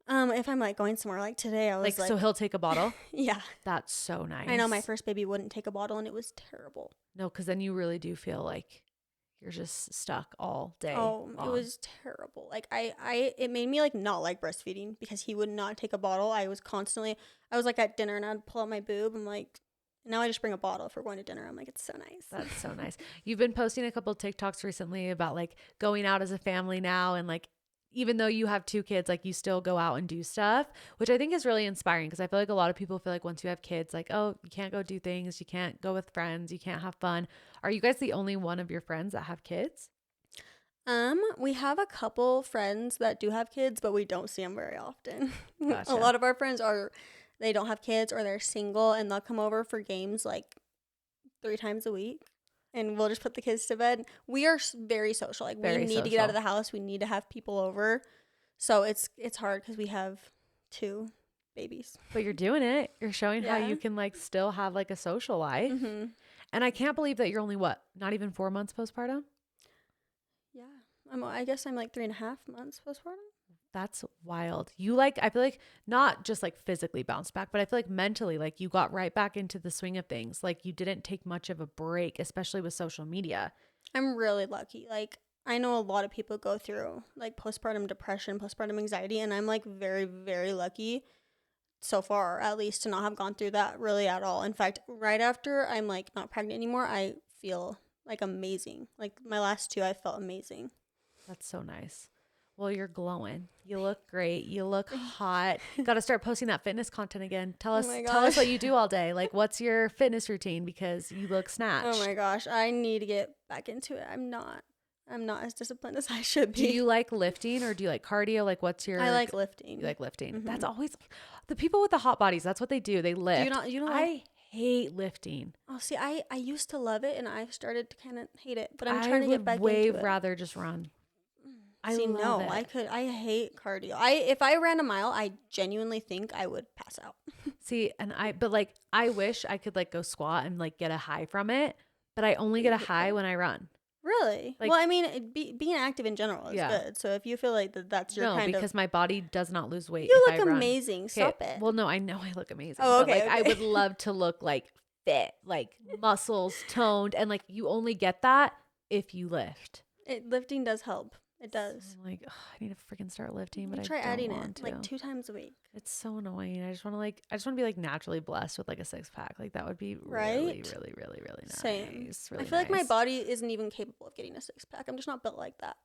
If I'm like going somewhere like today, I was like so he'll take a bottle? Yeah. That's so nice. I know my first baby wouldn't take a bottle and it was terrible. No, because then you really do feel like you're just stuck all day. Oh, long. it was terrible. Like it made me like not like breastfeeding because he would not take a bottle. I was like at dinner and I'd pull out my boob. I'm like, now I just bring a bottle if we're going to dinner. I'm like, it's so nice. That's so nice. You've been posting a couple of TikToks recently about like going out as a family now, and like even though you have 2 kids, like you still go out and do stuff, which I think is really inspiring because I feel like a lot of people feel like once you have kids, like, oh, you can't go do things, you can't go with friends, you can't have fun. Are you guys the only one of your friends that have kids? We have a couple friends that do have kids, but we don't see them very often. Gotcha. A lot of our friends they don't have kids or they're single, and they'll come over for games like 3 times a week, and we'll just put the kids to bed. We are very social. Like, Very we need to get out of the house. We need to have people over. So it's hard because we have 2 babies. But you're doing it. You're showing how Yeah. you can like still have like a social life. Mm-hmm. And I can't believe that you're only not even 4 months postpartum? Yeah. I guess I'm like 3.5 months postpartum. That's wild. You like, I feel like not just like physically bounced back, but I feel like mentally, like you got right back into the swing of things. Like you didn't take much of a break, especially with social media. I'm really lucky. Like, I know a lot of people go through like postpartum depression, postpartum anxiety, and I'm like very, very lucky so far, at least, to not have gone through that really at all. In fact, right after I'm like not pregnant anymore, I feel like amazing. Like my last 2, I felt amazing. That's so nice. Well, you're glowing. You look great. You look hot. Got to start posting that fitness content again. Tell us what you do all day. Like, what's your fitness routine? Because you look snatched. Oh my gosh, I need to get back into it. I'm not as disciplined as I should be. Do you like lifting or do you like cardio? Like, what's your? I like lifting. You like lifting. Mm-hmm. That's always the people with the hot bodies. That's what they do. They lift. You don't I hate lifting. Oh, see, I used to love it, and I've started to kind of hate it, but I'm trying to get back into it. I would way rather just run. I hate cardio. If I ran a mile, I genuinely think I would pass out. See, but like, I wish I could like go squat and like get a high from it, but I only get a high when I run. Really? Like, well, I mean, being active in general is good. So if you feel like that's your kind of... because my body does not lose weight. You if look I run. amazing. Stop it. Well, no, I know I look amazing. Oh, okay. But like, I would love to look like fit, like muscles toned, and like you only get that if you lift. Lifting does help. It does. So I'm like, I need to freaking start lifting, but try I don't adding want it like 2 times a week. It's so annoying. I just want to be like naturally blessed with like a 6-pack. Like that would be really, really, really, really nice. Same. Really I feel like my body isn't even capable of getting a 6-pack. I'm just not built like that.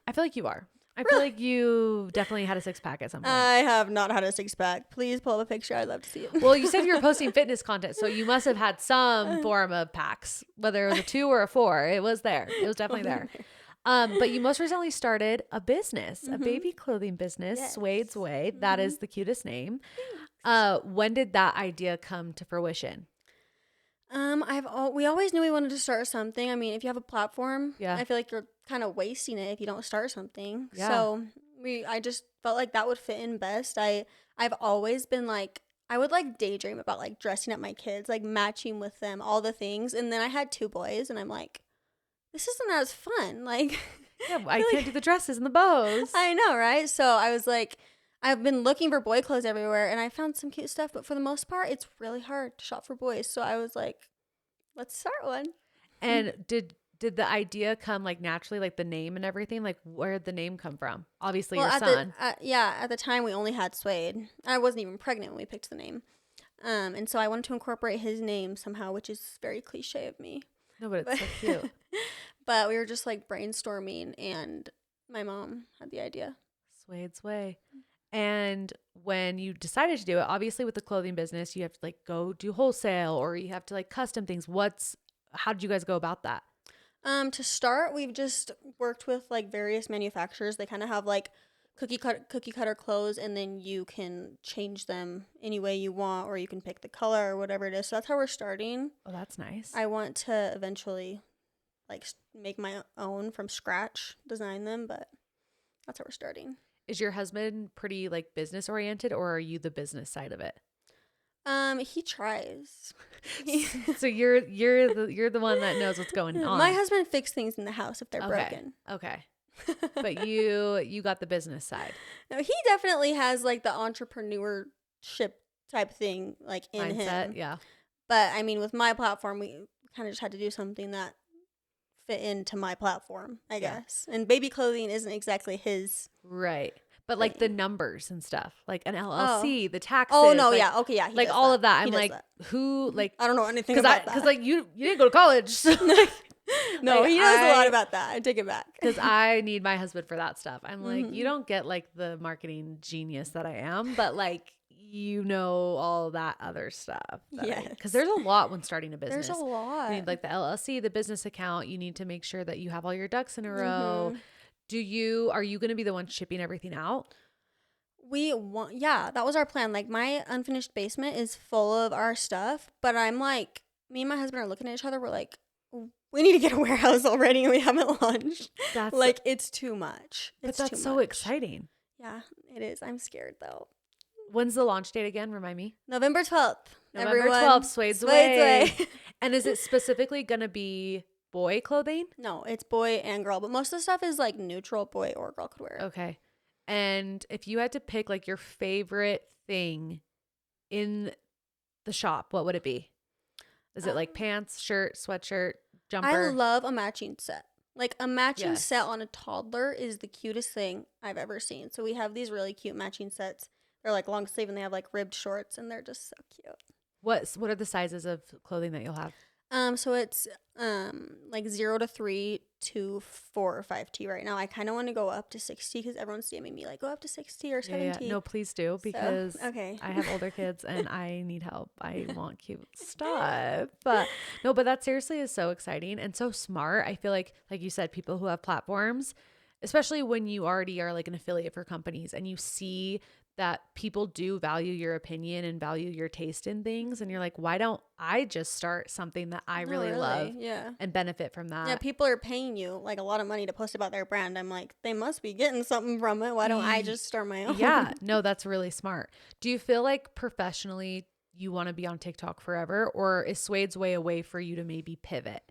I feel like you are. I feel like you definitely had a 6-pack at some point. I have not had a 6-pack. Please pull up a picture. I'd love to see it. Well, you said you were posting fitness content, so you must have had some form of packs, whether it was a 2 or a 4. It was there. It was definitely there. But you most recently started a business, a baby clothing business, Yes. Suede's Way. That is the cutest name. When did that idea come to fruition? We always knew we wanted to start something. I mean, if you have a platform, Yeah. I feel like you're kind of wasting it if you don't start something. Yeah. So I just felt like that would fit in best. I've always been like, I would like daydream about like dressing up my kids, like matching with them, all the things. And then I had 2 boys, and I'm like, this isn't as fun. Like, Yeah, I can't do the dresses and the bows. I know, right? So I was like, I've been looking for boy clothes everywhere, and I found some cute stuff, but for the most part, it's really hard to shop for boys. So I was like, let's start one. And did the idea come like naturally, like the name and everything? Like, where did the name come from? Obviously, your son. At the time, we only had Suede. I wasn't even pregnant when we picked the name. And so I wanted to incorporate his name somehow, which is very cliche of me. No, but it's so cute. But we were just like brainstorming, and my mom had the idea. Suede's Way. And when you decided to do it, obviously with the clothing business, you have to like go do wholesale or you have to like custom things. How did you guys go about that? To start, we've just worked with like various manufacturers. They kind of have like cookie cutter clothes, and then you can change them any way you want, or you can pick the color or whatever it is. So that's how we're starting. Oh, that's nice. I want to eventually like make my own from scratch, design them, but that's how we're starting. Is your husband pretty like business oriented, or are you the business side of it? He tries. So you're the one that knows what's going on. My husband fixes things in the house if they're broken. Okay. But you got the business side. No, he definitely has like the entrepreneurship type thing like in mindset, him. Yeah. But I mean, with my platform, we kind of just had to do something that fit into my platform, I guess. And baby clothing isn't exactly his. Right. But like the numbers and stuff, like an LLC, the taxes. Oh no, like, yeah, okay, yeah. Like all of that. I'm like, that. who like? I don't know anything about that. Because like you didn't go to college. So like, no, like, he knows a lot about that. I take it back. Because I need my husband for that stuff. I'm like, you don't get like the marketing genius that I am, but like you know all that other stuff. Yes. Because there's a lot when starting a business. There's a lot. You need like the LLC, the business account. You need to make sure that you have all your ducks in a row. Are you going to be the one shipping everything out? Yeah, that was our plan. Like, my unfinished basement is full of our stuff, but I'm like, me and my husband are looking at each other. We're like, we need to get a warehouse already and we haven't launched. That's like, it's too much. But that's so exciting. Yeah, it is. I'm scared though. When's the launch date again? Remind me. November 12th. November 12th, Suede's Way. And is it specifically going to be boy clothing? No, it's boy and girl, but most of the stuff is like neutral, boy or girl could wear. Okay. And if you had to pick like your favorite thing in the shop, what would it be? Is it like pants, shirt, sweatshirt, jumper? I love a matching set. Like, a matching set on a toddler is the cutest thing I've ever seen. So we have these really cute matching sets. They're like long sleeve and they have like ribbed shorts and they're just so cute. What are the sizes of clothing that you'll have? So it's like 0 to 3 to 4 or 5T right now. I kind of want to go up to 60 because everyone's DMing me like, go up to 60 or 70. Yeah. No, please do, because okay. I have older kids and I need help. I want cute stuff. But that seriously is so exciting and so smart. I feel like you said, people who have platforms, especially when you already are like an affiliate for companies and you see that people do value your opinion and value your taste in things. And you're like, why don't I just start something that I really love and benefit from that? Yeah, people are paying you like a lot of money to post about their brand. I'm like, they must be getting something from it. Why don't I just start my own? Yeah, no, that's really smart. Do you feel like professionally you want to be on TikTok forever, or is Suede's Way a way for you to maybe pivot?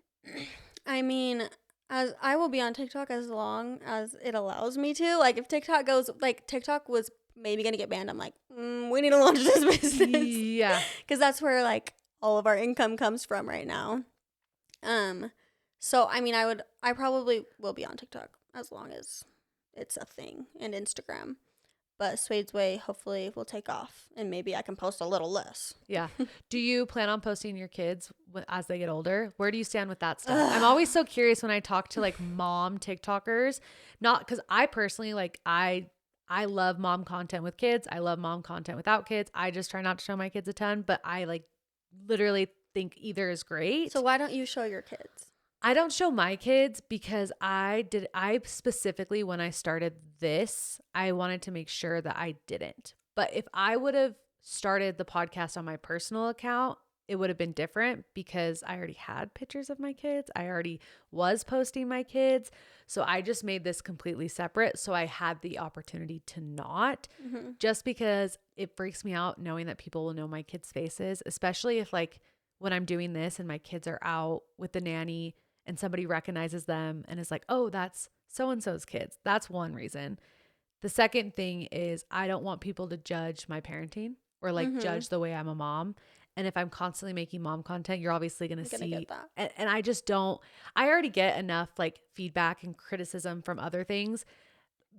I mean, as I will be on TikTok as long as it allows me to. Like, if TikTok goes, like, TikTok was maybe gonna get banned, I'm like, we need to launch this business. Yeah, because that's where like all of our income comes from right now. So I mean, I probably will be on TikTok as long as it's a thing, and Instagram. But Suede's Way hopefully will take off and maybe I can post a little less. Yeah. Do you plan on posting your kids as they get older? Where do you stand with that stuff? I'm always so curious when I talk to like mom TikTokers, not because I personally like, I love mom content with kids. I love mom content without kids. I just try not to show my kids a ton, but I like literally think either is great. So why don't you show your kids? I don't show my kids because I specifically, when I started this, I wanted to make sure that I didn't. But if I would have started the podcast on my personal account, it would have been different because I already had pictures of my kids. I already was posting my kids. So I just made this completely separate. So I had the opportunity to not, just because it freaks me out knowing that people will know my kids' faces, especially if like when I'm doing this and my kids are out with the nanny and somebody recognizes them and is like, oh, that's so-and-so's kids. That's one reason. The second thing is I don't want people to judge my parenting or like judge the way I'm a mom. And if I'm constantly making mom content, you're obviously going to see get that. And I just don't, I already get enough like feedback and criticism from other things.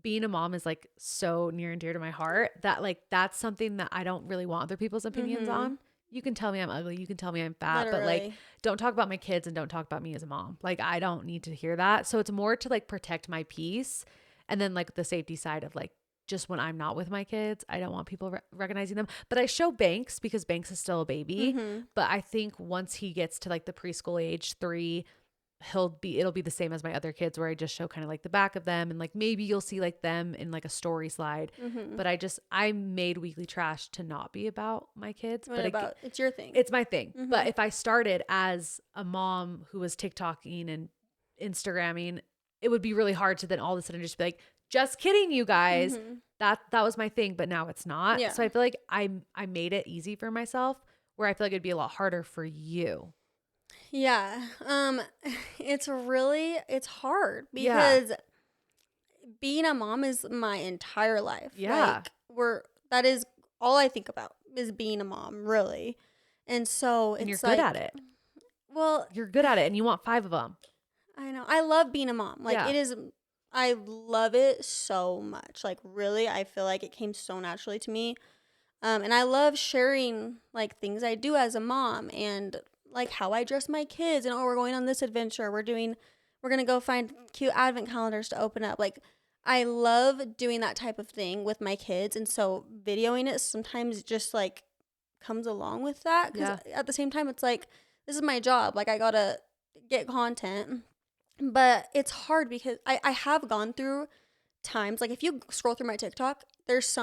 Being a mom is like so near and dear to my heart that like, that's something that I don't really want other people's opinions on. You can tell me I'm ugly. You can tell me I'm fat, but like, don't talk about my kids and don't talk about me as a mom. Like, I don't need to hear that. So it's more to like protect my peace. And then like the safety side of like, just when I'm not with my kids, I don't want people recognizing them. But I show Banks because Banks is still a baby. But I think once he gets to like the preschool age 3, it'll be the same as my other kids, where I just show kind of like the back of them, and like maybe you'll see like them in like a story slide. But I made Weekly Trash to not be about my kids. It's your thing. It's my thing. But if I started as a mom who was TikToking and Instagramming, it would be really hard to then all of a sudden just be like, just kidding, you guys. That was my thing, but now it's not. Yeah. So I feel like I made it easy for myself, where I feel like it'd be a lot harder for you. Yeah. It's hard because being a mom is my entire life. Yeah. That is all I think about is being a mom, really. And so you're good at it. Well, you're good at it and you want 5 of them. I know. I love being a mom. Like it is, I love it so much. Like really, I feel like it came so naturally to me. And I love sharing like things I do as a mom and like how I dress my kids and we're going on this adventure. We're going to go find cute advent calendars to open up. Like I love doing that type of thing with my kids. And so videoing it sometimes just like comes along with that. Because at the same time, it's like, this is my job. Like I got to get content. But it's hard because I have gone through times, like if you scroll through my TikTok, there's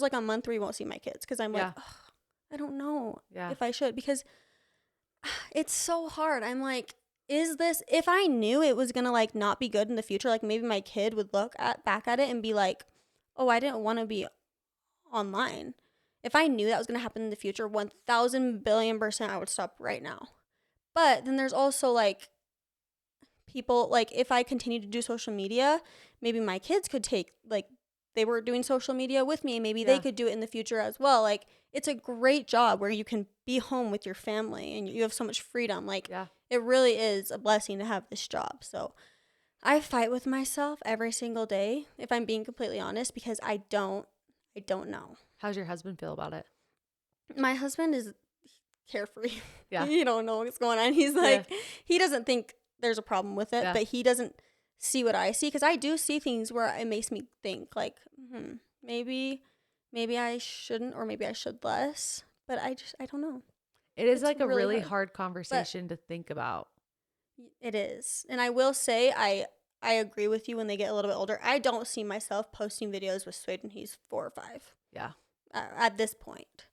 like a month where you won't see my kids because I'm like, Yeah. ugh, I don't know Yeah. if I should, because it's so hard. I'm like, is this, if I knew it was gonna like not be good in the future, like maybe my kid would look at back at it and be like, oh, I didn't want to be online. If I knew that was gonna happen in the future, 1,000,000,000,000% I would stop right now. But then there's also like people, like if I continue to do social media, maybe my kids could take, like they were doing social media with me, maybe they Yeah. could do it in the future as well. Like it's a great job where you can be home with your family and you have so much freedom. Like Yeah. it really is a blessing to have this job. So I fight with myself every single day, if I'm being completely honest, because I don't know. How's your husband feel about it? My husband is carefree. Yeah. He don't know what's going on. He's Yeah. like, he doesn't think there's a problem with it, Yeah. but he doesn't see what I see, because I do see things where it makes me think like, maybe I shouldn't, or maybe I should less. But I don't know. It is It's like a really hard. hard conversation to think about. It is. And I will say I agree with you when they get a little bit older. I don't see myself posting videos with Suede when he's 4 or 5. Yeah. At this point.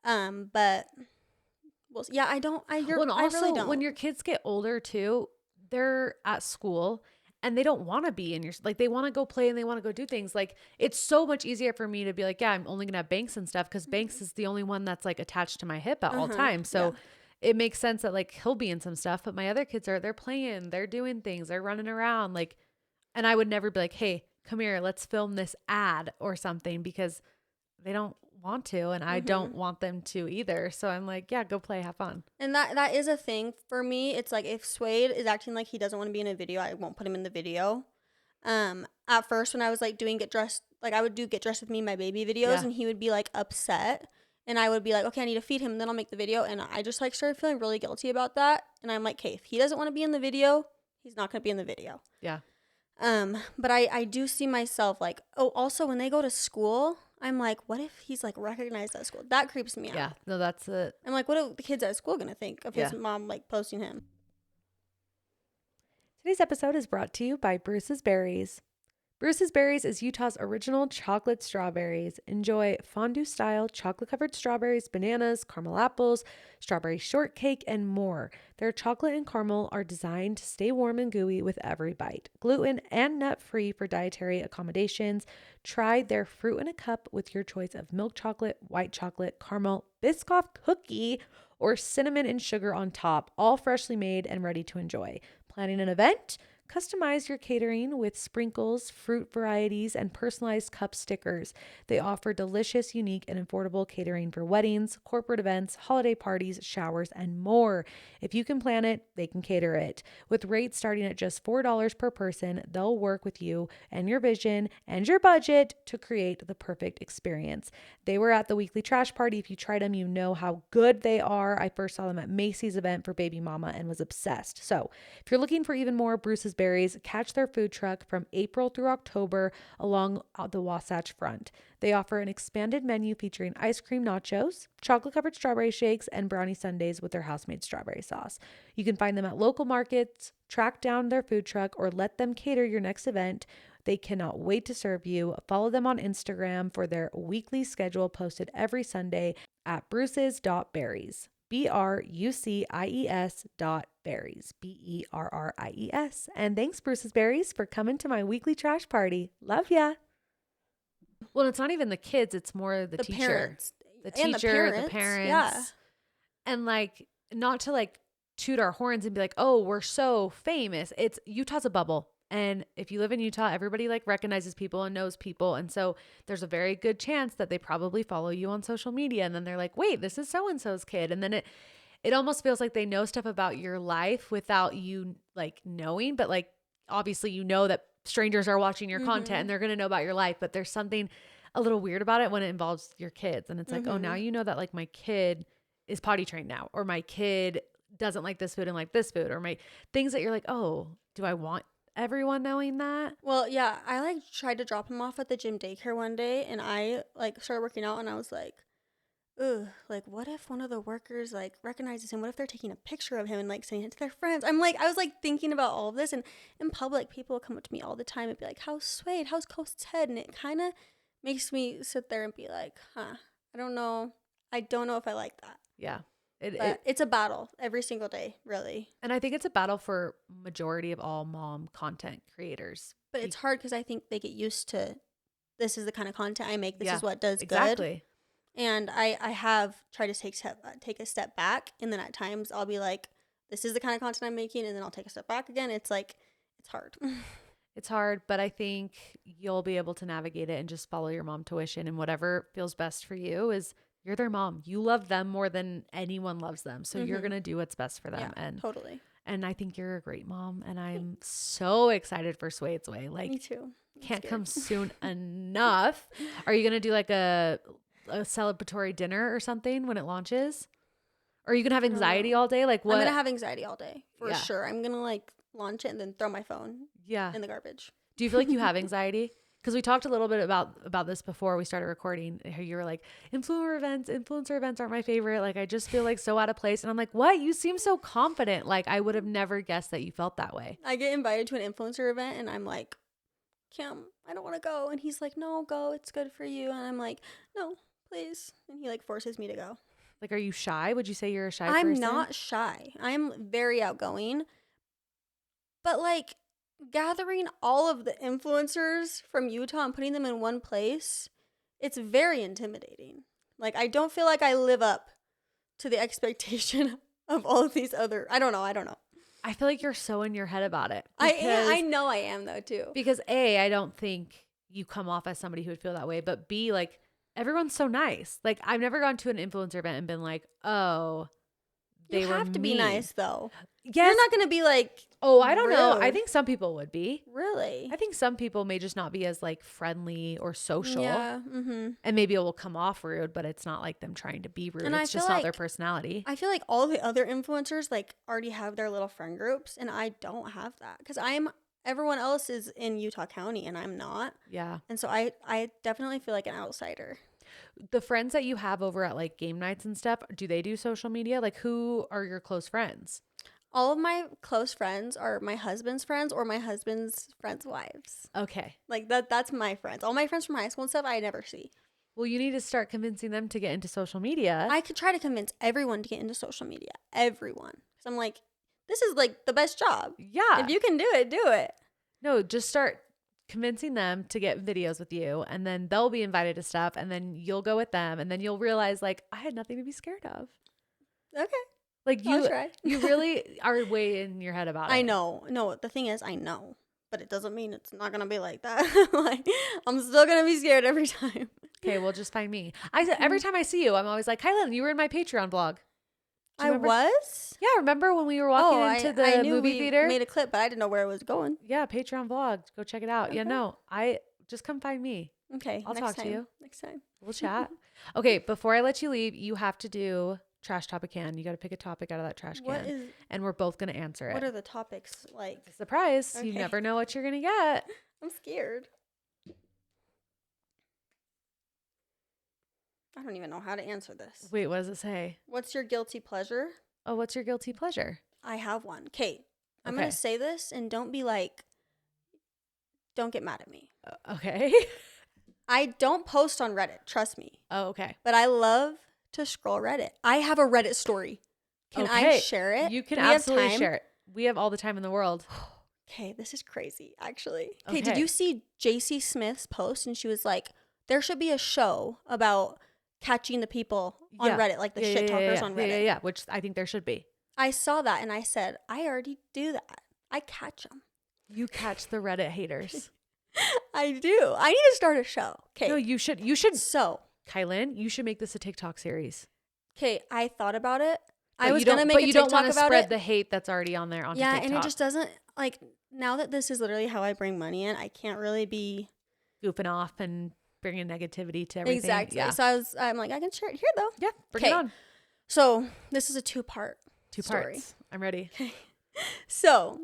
But well, yeah, I don't. Well, and I also really don't. when your kids get older too, they're at school and they don't want to be in your, like they want to go play and they want to go do things. Like it's so much easier for me to be like, yeah, I'm only gonna have Banks and stuff because Banks is the only one that's like attached to my hip at all times. So it makes sense that like he'll be in some stuff, but my other kids they're playing, they're doing things, they're running around, like, and I would never be like, hey, come here, let's film this ad or something, because they don't want to and I don't want them to either. So I'm like, yeah, go play, have fun. And that is a thing for me. It's like if Suede is acting like he doesn't want to be in a video, I won't put him in the video. At first when I was like doing get dressed, like I would do get dressed with me, my baby videos, and he would be like upset, and I would be like, okay, I need to feed him, and then I'll make the video. And I just like started feeling really guilty about that. And I'm like, okay, if he doesn't want to be in the video, he's not going to be in the video. Yeah. But I do see myself like, oh, also when they go to school, I'm like, what if he's like recognized at school? That creeps me out. Yeah. No, that's it. I'm like, what are the kids at school gonna think of his Yeah. mom like posting him? Today's episode is brought to you by Bruce's Berries. Bruce's Berries is Utah's original chocolate strawberries. Enjoy fondue-style chocolate-covered strawberries, bananas, caramel apples, strawberry shortcake, and more. Their chocolate and caramel are designed to stay warm and gooey with every bite. Gluten and nut-free for dietary accommodations. Try their fruit in a cup with your choice of milk chocolate, white chocolate, caramel, Biscoff cookie, or cinnamon and sugar on top, all freshly made and ready to enjoy. Planning an event? Customize your catering with sprinkles, fruit varieties, and personalized cup stickers. They offer delicious, unique, and affordable catering for weddings, corporate events, holiday parties, showers, and more. If you can plan it, they can cater it. With rates starting at just $4 per person, they'll work with you and your vision and your budget to create the perfect experience. They were at the weekly trash party. If you tried them, you know how good they are. I first saw them at Macy's event for baby mama and was obsessed. So if you're looking for even more Bruce's Berries, catch their food truck from April through October along the Wasatch Front. They offer an expanded menu featuring ice cream nachos, chocolate-covered strawberry shakes, and brownie sundaes with their house-made strawberry sauce. You can find them at local markets, track down their food truck, or let them cater your next event. They cannot wait to serve you. Follow them on Instagram for their weekly schedule posted every Sunday at bruces.berries. BRUCIES.berries. BERRIES. And thanks, Bruce's Berries, for coming to my weekly trash party. Love ya. Well, it's not even the kids, it's more the teacher. Parents. The And teacher, the parents. Yeah. And like, not to like toot our horns and be like, oh, we're so famous. It's Utah's a bubble. And if you live in Utah, everybody like recognizes people and knows people. And so there's a very good chance that they probably follow you on social media. And then they're like, wait, this is so-and-so's kid. And then it almost feels like they know stuff about your life without you like knowing. But like, obviously, you know that strangers are watching your content and they're going to know about your life. But there's something a little weird about it when it involves your kids. And it's like, oh, now you know that like my kid is potty trained now, or my kid doesn't like this food and like this food, or my things that you're like, oh, do I want everyone knowing that? Well, yeah, I like tried to drop him off at the gym daycare one day, and I like started working out, and I was like, ugh, like what if one of the workers like recognizes him? What if they're taking a picture of him and like sending it to their friends? I was like thinking about all of this, and in public, people will come up to me all the time and be like, "How's Suede? How's Coast's head?" And it kind of makes me sit there and be like, "Huh, I don't know. I don't know if I like that." Yeah. But it's a battle every single day, really. And I think it's a battle for majority of all mom content creators. But it's hard because I think they get used to, this is the kind of content I make. This Yeah, is what does exactly. good. And I have tried to take a step back. And then at times I'll be like, this is the kind of content I'm making. And then I'll take a step back again. It's like, it's hard. It's hard, but I think you'll be able to navigate it and just follow your mom tuition, and whatever feels best for you is, you're their mom. You love them more than anyone loves them. So you're going to do what's best for them. Yeah, and totally. And I think you're a great mom, and I'm so excited for Suede's Way. Like, me too. Can't come soon enough. Are you going to do like a celebratory dinner or something when it launches? Or are you going to have anxiety all day? Like what? I'm going to have anxiety all day for Yeah. sure. I'm going to like launch it and then throw my phone in the garbage. Do you feel like you have anxiety? Because we talked a little bit about this before we started recording. You were like, influencer events aren't my favorite. Like, I just feel like so out of place. And I'm like, what? You seem so confident. Like, I would have never guessed that you felt that way. I get invited to an influencer event and I'm like, Cam, I don't want to go. And he's like, no, go. It's good for you. And I'm like, no, please. And he like forces me to go. Like, are you shy? Would you say you're a shy person? I'm not shy. I'm very outgoing. But like, gathering all of the influencers from Utah and putting them in one place, it's very intimidating. Like, I don't feel like I live up to the expectation of all of these other, I don't know. I feel like you're so in your head about it. I know I am though too. Because A, I don't think you come off as somebody who would feel that way, but B, like, everyone's so nice. Like, I've never gone to an influencer event and been like, oh, they were have to be mean. nice though. Yes. You're not going to be like, oh, I don't know. rude. I think some people would be. Really? I think some people may just not be as like friendly or social. Yeah. Mm-hmm. And maybe it will come off rude, but it's not like them trying to be rude. And it's just not their personality. I feel like all the other influencers like already have their little friend groups, and I don't have that because everyone else is in Utah County and I'm not. Yeah. And so I definitely feel like an outsider. The friends that you have over at like game nights and stuff, do they do social media? Like, who are your close friends? All of my close friends are my husband's friends or my husband's friends' wives. Okay. Like that's my friends. All my friends from high school and stuff I never see. Well, you need to start convincing them to get into social media. I could try to convince everyone to get into social media. Everyone. Because I'm like, this is like the best job. Yeah. If you can do it, do it. No, just start convincing them to get videos with you, and then they'll be invited to stuff, and then you'll go with them, and then you'll realize like, I had nothing to be scared of. Okay. Like I'll try. you really are way in your head about it. I know. No, the thing is I know, but it doesn't mean it's not going to be like that. Like, I'm still going to be scared every time. Okay, well, just find me. Every time I see you, I'm always like, KYLEN, you were in my Patreon vlog. I was? Yeah, remember when we were walking into the movie theater? Made a clip, but I didn't know where it was going. Yeah, Patreon vlog. Go check it out. Okay. Yeah, no, just come find me. Okay. I'll talk to you. Next time. We'll chat. Okay, before I let you leave, you have to do TRASHTOPICAN. You got to pick a topic out of that trash can. And we're both going to answer it. What are the topics like? Surprise. Okay. You never know what you're going to get. I'm scared. I don't even know how to answer this. Wait, what does it say? What's your guilty pleasure? Oh, what's your guilty pleasure? I have one. Kate, I'm Okay. going to say this and don't get mad at me. Okay. I don't post on Reddit, trust me. Oh, okay. But I love to scroll Reddit. I have a Reddit story. Can I share it? You can absolutely share it. We have all the time in the world. Okay, this is crazy, actually. Okay, did Okay. you see JC Smith's post? And she was like, there should be a show about catching the people on Reddit, like the shit talkers on Reddit. Yeah, which I think there should be. I saw that and I said, I already do that. I catch them. You catch the Reddit haters. I do. I need to start a show. Okay. No, you should. So, KYLEN, you should make this a TikTok series. okay, I thought about it. But I was going to make a you don't TikTok want to about spread it. the hate that's already on there onto Yeah, TikTok. and it just doesn't, like, now that this is literally how I bring money in, I can't really be goofing off and bringing negativity to everything. Exactly. Yeah. So I'm like, I can share it here though. Yeah, bring it on. So this is a two-part Two story. parts. I'm ready. So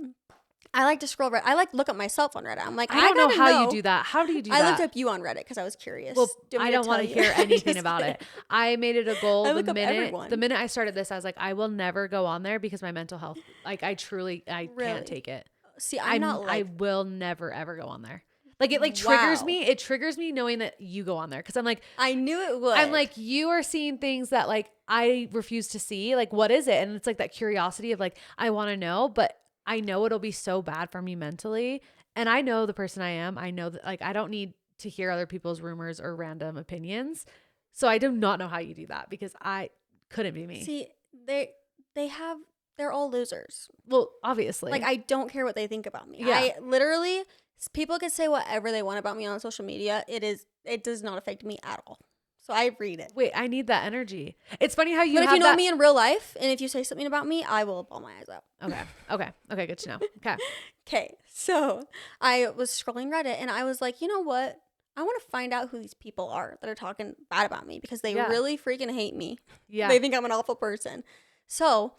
I like to scroll Reddit. I like look up myself on Reddit. I'm like, I don't know gotta how you do that. How do you do that? I looked up you on Reddit because I was curious. Well, Do you want I me don't want to tell you? hear anything Just about kidding. it. I made it a goal I the look up minute everyone. I started this. I was like, I will never go on there because my mental health, like I Really? can't take it. See, I'm not I like, will never ever go on there. Like it like triggers Wow. me. It triggers me knowing that you go on there because I'm like, I knew it would. I'm like, you are seeing things that like I refuse to see. Like, what is it? And it's like that curiosity of like, I want to know, but I know it'll be so bad for me mentally. And I know the person I am. I know that like I don't need to hear other people's rumors or random opinions. So I do not know how you do that because I couldn't be me. See, they're all losers. Well, obviously. Like, I don't care what they think about me. Yeah. I literally, people can say whatever they want about me on social media. It does not affect me at all. So I read it. Wait, I need that energy. It's funny how you But if have you know that. me in real life and if you say something about me, I will bawl my eyes out. Okay. Good to know. Okay. Okay. So I was scrolling Reddit and I was like, you know what? I want to find out who these people are that are talking bad about me because they Yeah. really freaking hate me. Yeah. They think I'm an awful person. So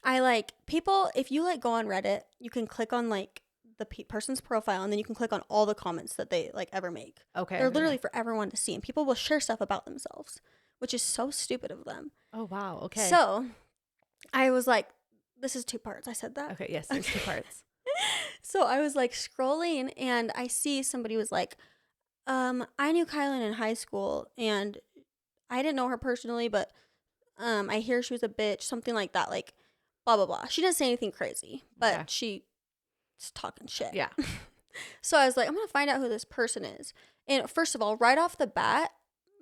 I like people, if you like go on Reddit, you can click on like the person's profile and then you can click on all the comments that they like ever make. Okay. They're literally for everyone to see and people will share stuff about themselves, which is so stupid of them. Oh, wow. Okay. So I was like, this is 2 parts. I said that. Okay. Yes. There's 2 parts. So I was like scrolling and I see somebody was like, I knew KYLEN in high school and I didn't know her personally, but I hear she was a bitch, something like that, like blah, blah, blah. She didn't say anything crazy, but Okay. she's talking shit. Yeah. So I was like, I'm going to find out who this person is. And first of all, right off the bat,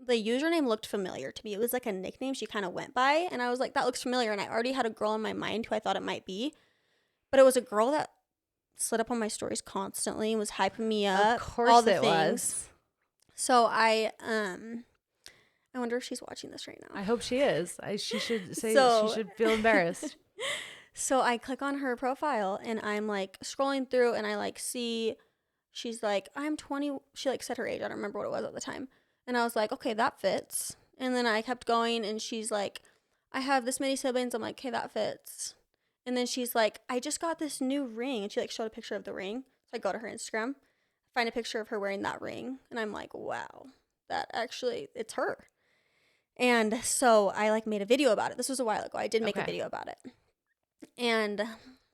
the username looked familiar to me. It was like a nickname she kind of went by. And I was like, that looks familiar. And I already had a girl in my mind who I thought it might be. But it was a girl that slid up on my stories constantly and was hyping me up. Of course all the it things. was. So I wonder if she's watching this right now. I hope she is. She should say So- she should feel embarrassed. So I click on her profile and I'm like scrolling through and I like see she's like, I'm 20. She like said her age. I don't remember what it was at the time. And I was like, okay, that fits. And then I kept going and she's like, I have this many siblings. I'm like, okay, that fits. And then she's like, I just got this new ring. And she like showed a picture of the ring. So I go to her Instagram, find a picture of her wearing that ring. And I'm like, wow, that actually, it's her. And so I like made a video about it. This was a while ago. I did make a Okay. video about it. And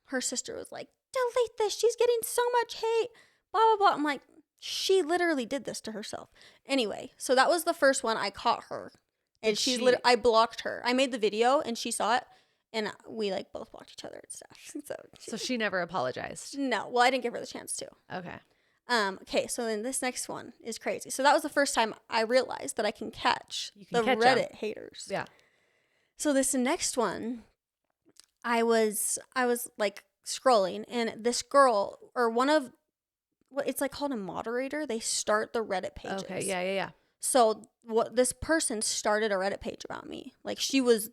her sister was like, delete this. She's getting so much hate. Blah, blah, blah. I'm like, she literally did this to herself. Anyway, so that was the first one. I caught her. And I blocked her. I made the video and she saw it. And we like both blocked each other and stuff. So she never apologized. No. Well, I didn't give her the chance to. Okay. Okay, so then this next one is crazy. So that was the first time I realized that I can catch You can catch 'em. Reddit haters. Yeah. So this next one, I was like scrolling and this girl or one of what it's like called a moderator. They start the Reddit pages. Okay. Yeah. So what this person started a Reddit page about me. Like she was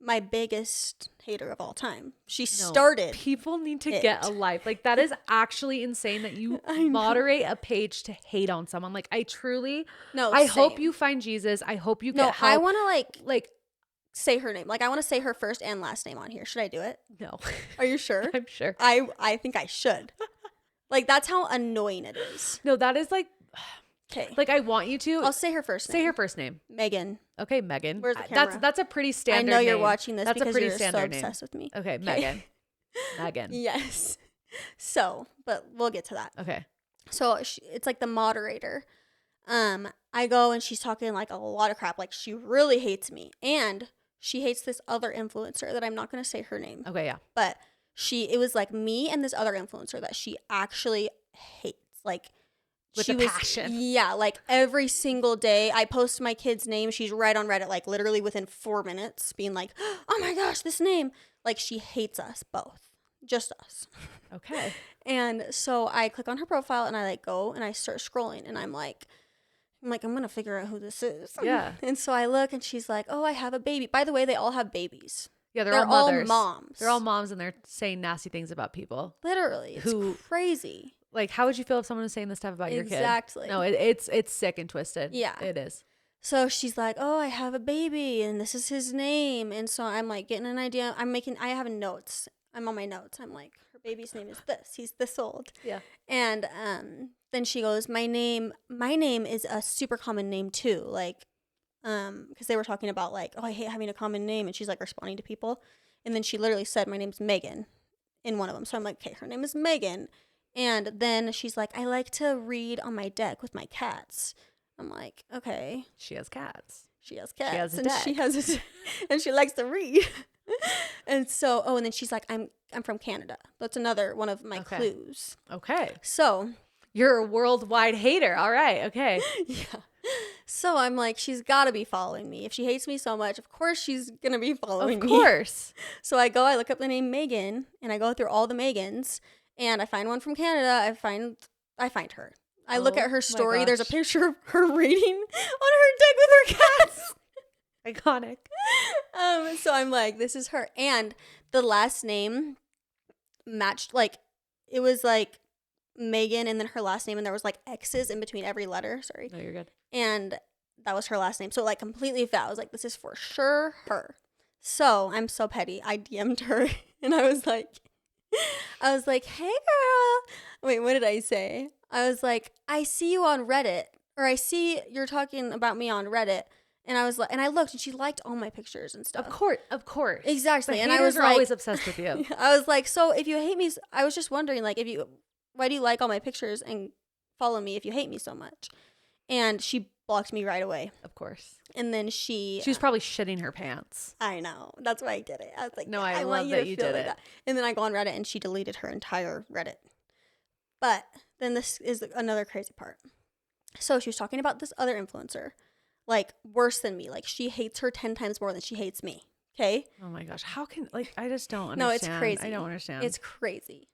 my biggest hater of all time. She started. People need to it. get a life. Like that is actually insane that you I know. moderate a page to hate on someone. Like I truly, No, I hope same. you find Jesus. I hope you get No, help. I want to like say her name. Like I want to say her first and last name on here. Should I do it? no. Are you sure? I'm sure. I think I should. Like that's how annoying it is. No, that is like Okay. I want you to I'll say her first name. say her first name. Megan. Okay, Megan. Where's the camera? That's a pretty standard I know you're name. watching this That's a because pretty you're so standard name. obsessed with me. Okay, Megan. Megan. Yes. So, but we'll get to that. Okay. So it's like the moderator. I go and she's talking like a lot of crap. Like she really hates me, and she hates this other influencer that I'm not gonna say her name. Okay, yeah. But it was like me and this other influencer that she actually hates. Like With she a was, passion. Yeah, like every single day I post my kid's name. She's right on Reddit, like literally within 4 minutes, being like, oh my gosh, this name. Like she hates us both. Just us. Okay. And so I click on her profile and I like go and I start scrolling and I'm like, I'm gonna figure out who this is. Yeah. And so I look and she's like, oh, I have a baby. By the way, they all have babies. Yeah, they're They're all all mothers. moms. They're all moms and they're saying nasty things about people. Literally. It's Who- crazy. Like, how would you feel if someone was saying this stuff about your kid? Exactly. No, it's sick and twisted. Yeah. It is. So she's like, oh, I have a baby and this is his name. And so I'm like getting an idea. I have notes I'm on my notes. I'm like, her baby's name is this. He's this old. Yeah. And then she goes, my name is a super common name too. Like, because they were talking about like, oh, I hate having a common name. And she's like responding to people. And then she literally said, my name's Megan in one of them. So I'm like, okay, her name is Megan. And then she's like, I like to read on my deck with my cats. I'm like, okay. She has cats. She has cats. She has a deck. And she likes to read. And so, and then she's like, I'm from Canada. That's another one of my clues. Okay. So you're a worldwide hater. All right. Okay. Yeah. So I'm like, she's got to be following me. If she hates me so much, of course she's going to be following me. Of course. So I look up the name Megan, and I go through all the Megans, and I find one from Canada. I find her. I look at her story. There's a picture of her reading on her deck with her cats. Iconic. So I'm like, this is her. And the last name matched, like, it was like Megan and then her last name, and there was like X's in between every letter. Sorry. No, you're good. And that was her last name. So like completely fit. I was like, this is for sure her. So I'm so petty. I DM'd her and I was like, hey girl. Wait, what did I say? I was like, I see you on Reddit, or I see you're talking about me on Reddit. And I was like, and I looked, and she liked all my pictures and stuff. Of course. Exactly. The and I was like, always obsessed with you. I was like, so if you hate me, I was just wondering, like, why do you like all my pictures and follow me if you hate me so much? And she blocked me right away. Of course. And then she was probably shitting her pants. I know. That's why I did it. I was like, no, I love that you did it. And then I go on Reddit, and she deleted her entire Reddit. But then this is another crazy part. So she was talking about this other influencer, like worse than me. Like she hates her 10 times more than she hates me. Okay. Oh my gosh. How can, like, I just don't understand. No, it's crazy. I don't understand. It's crazy.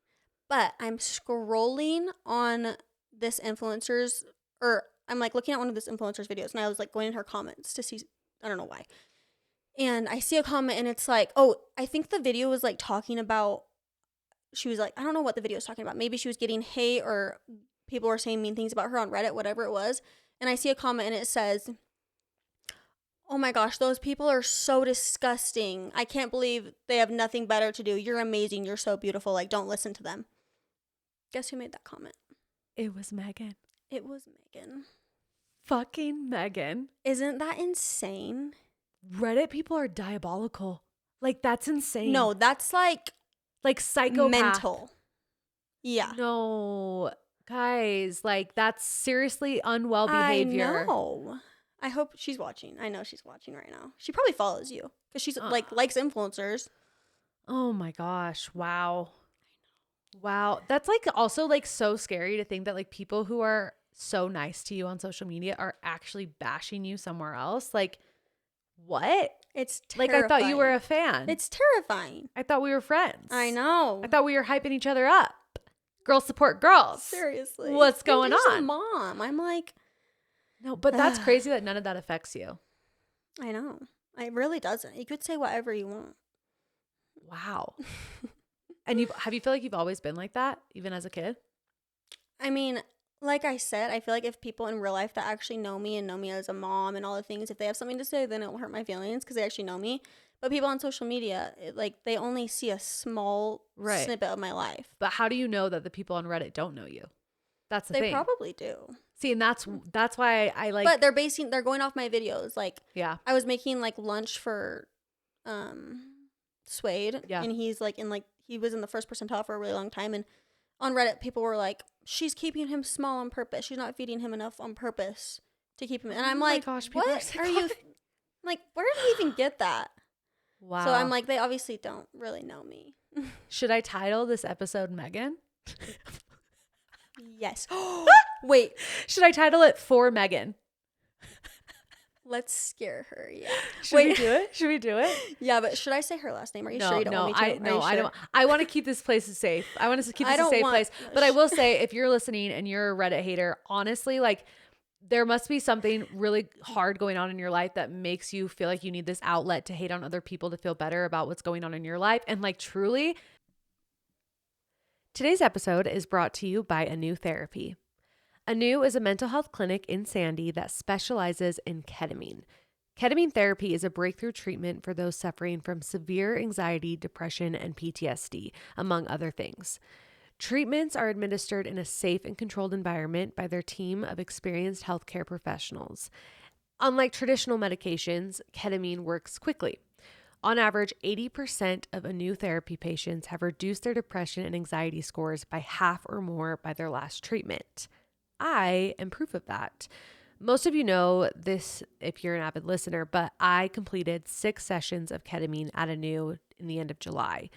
But I'm scrolling on this influencer's, or I'm like looking at one of this influencer's videos, and I was like going in her comments to see, I don't know why. And I see a comment, and it's like, oh, I think the video was like talking about, she was like, I don't know what the video was talking about. Maybe she was getting hate, or people were saying mean things about her on Reddit, whatever it was. And I see a comment, and it says, oh my gosh, those people are so disgusting. I can't believe they have nothing better to do. You're amazing. You're so beautiful. Like, don't listen to them. Guess who made that comment? It was Megan. It was Megan. Fucking Megan. Isn't that insane? Reddit people are diabolical. Like, that's insane. No, that's like psychopath. Mental. Yeah. No, guys, like, that's seriously unwell behavior. I know. I hope she's watching. I know she's watching right now. She probably follows you because she's like likes influencers. Oh my gosh. Wow. Wow. That's like also like so scary to think that like people who are so nice to you on social media are actually bashing you somewhere else. Like, what? It's terrifying. Like, I thought you were a fan. It's terrifying. I thought we were friends. I know. I thought we were hyping each other up. Girls support girls. Seriously. What's going on? A mom. I'm like, no, but that's crazy that none of that affects you. I know. It really doesn't. You could say whatever you want. Wow. And have you feel like you've always been like that, even as a kid? I mean, like I said, I feel like if people in real life that actually know me and know me as a mom and all the things, if they have something to say, then it will hurt my feelings because they actually know me. But people on social media, they only see a small snippet of my life. But how do you know that the people on Reddit don't know you? That's the thing. They probably do. See, and that's why I like. But they're going off my videos. Like, yeah, I was making like lunch for, Suede. Yeah. And he's like he was in the first percentile for a really long time. And on Reddit, people were like, she's keeping him small on purpose. She's not feeding him enough on purpose to keep him. And I'm like, gosh, what are you? Like, where did he even get that? Wow. So I'm like, they obviously don't really know me. Should I title this episode Megan? Yes. Wait. Should I title it For Megan? Let's scare her. Yeah. Should we do it? Should we do it? Yeah, but should I say her last name? Are you sure you don't want me to? No, I don't. I want to keep this place safe. I want to keep this a safe place. But I will say, if you're listening and you're a Reddit hater, honestly, like, there must be something really hard going on in your life that makes you feel like you need this outlet to hate on other people to feel better about what's going on in your life. And like, truly, today's episode is brought to you by Anew Therapy. Anew is a mental health clinic in Sandy that specializes in ketamine. Ketamine therapy is a breakthrough treatment for those suffering from severe anxiety, depression, and PTSD, among other things. Treatments are administered in a safe and controlled environment by their team of experienced healthcare professionals. Unlike traditional medications, ketamine works quickly. On average, 80% of new therapy patients have reduced their depression and anxiety scores by half or more by their last treatment. I am proof of that. Most of you know this if you're an avid listener, but I completed 6 sessions of ketamine at Anu in the end of July.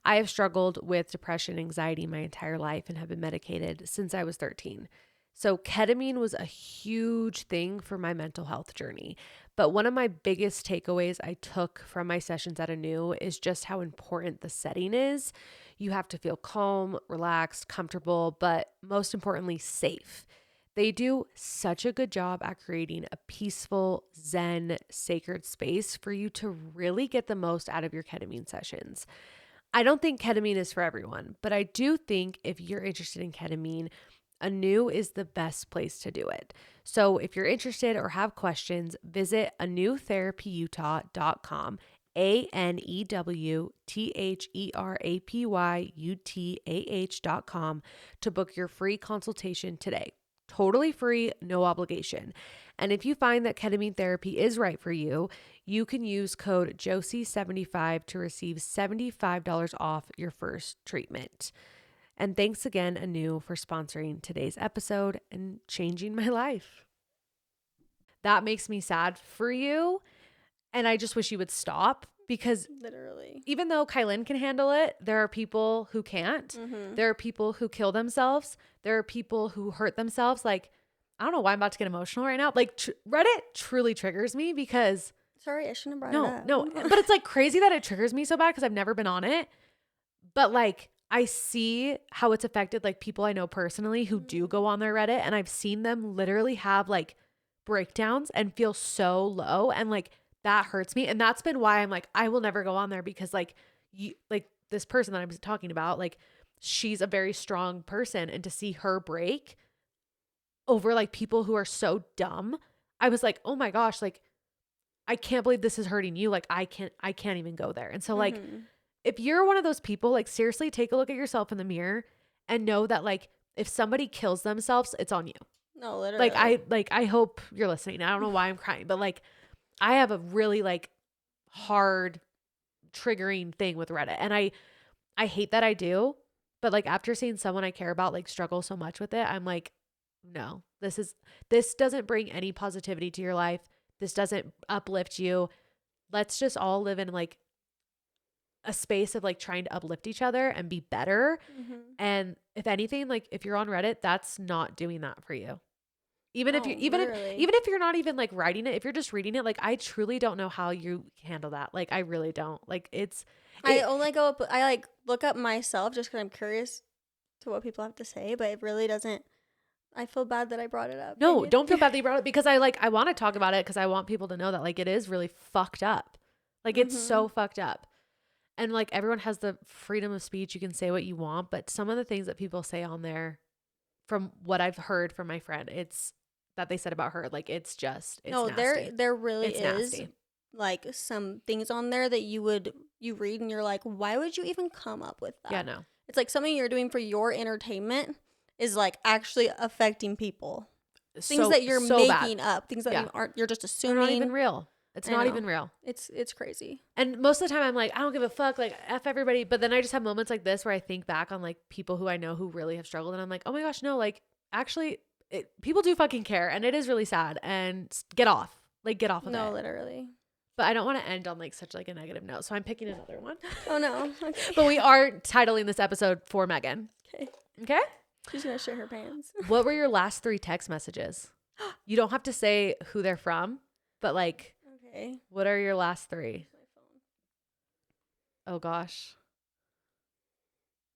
I have struggled with depression and anxiety my entire life and have been medicated since I was 13. So ketamine was a huge thing for my mental health journey. But one of my biggest takeaways I took from my sessions at Anu is just how important the setting is. You have to feel calm, relaxed, comfortable, but most importantly, safe. They do such a good job at creating a peaceful, zen, sacred space for you to really get the most out of your ketamine sessions. I don't think ketamine is for everyone, but I do think if you're interested in ketamine, Anu is the best place to do it. So if you're interested or have questions, visit anewtherapyutah.com, anewtherapyutah.com to book your free consultation today. Totally free, no obligation. And if you find that ketamine therapy is right for you, you can use code JOSIE75 to receive $75 off your first treatment. And thanks again, Anu, for sponsoring today's episode and changing my life. That makes me sad for you. And I just wish you would stop because literally, even though KYLEN can handle it, there are people who can't. Mm-hmm. There are people who kill themselves. There are people who hurt themselves. Like, I don't know why I'm about to get emotional right now. Like Reddit truly triggers me because sorry, I shouldn't have brought it up. No, but it's like crazy that it triggers me so bad because I've never been on it. But like, I see how it's affected like people I know personally who do go on their Reddit, and I've seen them literally have like breakdowns and feel so low, and like that hurts me. And that's been why I'm like, I will never go on there because like you, like this person that I was talking about, like she's a very strong person, and to see her break over like people who are so dumb, I was like, oh my gosh, like I can't believe this is hurting you. Like I can't even go there. And so like, if you're one of those people, like seriously take a look at yourself in the mirror and know that like if somebody kills themselves, it's on you. No, literally. I hope you're listening. I don't know why I'm crying, but like I have a really like hard triggering thing with Reddit, and I hate that I do, but like after seeing someone I care about like struggle so much with it, I'm like, no, this doesn't bring any positivity to your life. This doesn't uplift you. Let's just all live in like a space of like trying to uplift each other and be better. And if anything, like if you're on Reddit, that's not doing that for you. Even if you're not even like writing it, if you're just reading it, like I truly don't know how you handle that. Like I really don't. Like I only go up, I like look up myself just because I'm curious to what people have to say, but it really doesn't. I feel bad that I brought it up. No, don't feel bad that you brought it, because I want to talk about it because I want people to know that like it is really fucked up. Like it's so fucked up. And like everyone has the freedom of speech. You can say what you want, but some of the things that people say on there, from what I've heard from my friend, it's that they said about her, like it's nasty. there really it's is nasty. Like some things on there that you read and you're like, why would you even come up with that? Yeah, no. It's like something you're doing for your entertainment is like actually affecting people. Things that you're making up, things that you're just assuming. They're not even real. It's not even real. It's crazy. And most of the time I'm like, I don't give a fuck, like F everybody. But then I just have moments like this where I think back on like people who I know who really have struggled, and I'm like, oh my gosh, no, like actually people do fucking care, and it is really sad, and get off of it. No, literally. But I don't want to end on like such like a negative note, so I'm picking another one. Oh no. Okay. But we are titling this episode for Megan. Okay? She's gonna shit her pants. What were your last 3 text messages? You don't have to say who they're from, but like, okay, what are your last 3? Oh gosh.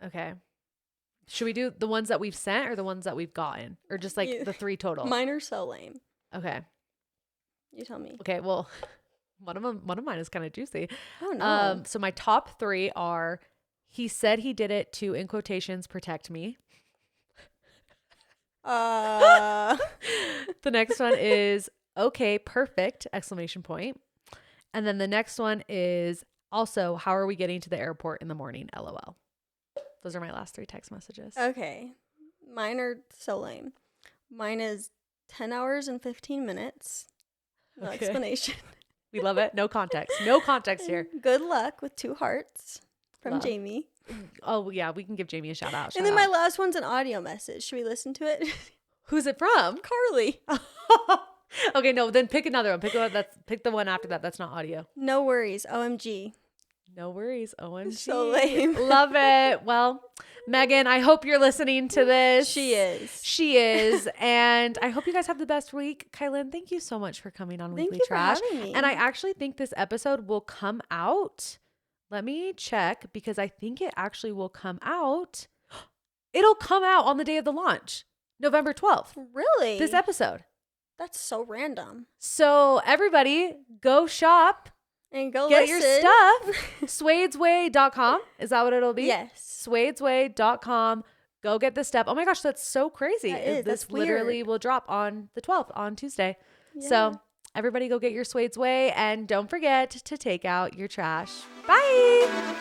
Okay. Should we do the ones that we've sent or the ones that we've gotten, or just like the 3 total? Mine are so lame. Okay. You tell me. Okay. Well, one of mine is kind of juicy. Oh no. So my top 3 are: he said he did it to, in quotations, protect me. The next one is, Okay, perfect! Exclamation point. And then the next one is also, how are we getting to the airport in the morning? LOL. Those are my last 3 text messages. Okay. Mine are so lame. Mine is 10 hours and 15 minutes. No explanation. We love it. No context. No context here. Good luck with 2 hearts from Love. Jamie. Oh, yeah. We can give Jamie a shout out. And then my last one's an audio message. Should we listen to it? Who's it from? Carly. Okay, no, then pick another one. Pick the one after that. That's not audio. No worries. OMG. No worries. OMG. So lame. Love it. Well, Megan, I hope you're listening to this. She is. She is. And I hope you guys have the best week. KYLEN, thank you so much for coming on Weekly Trash. Thank you for having me. And I actually think this episode will come out. Let me check because I think it actually will come out. It'll come out on the day of the launch, November 12th. Really? This episode. That's so random. So everybody go shop. And go Get listen. your stuff. Suedesway.com. Is that what it'll be? Yes. Suedesway.com. Go get the stuff. Oh my gosh, that's so crazy. That is. This That's literally weird. will drop on the 12th, on Tuesday. Yeah. So everybody go get your Suede's Way and don't forget to take out your trash. Bye.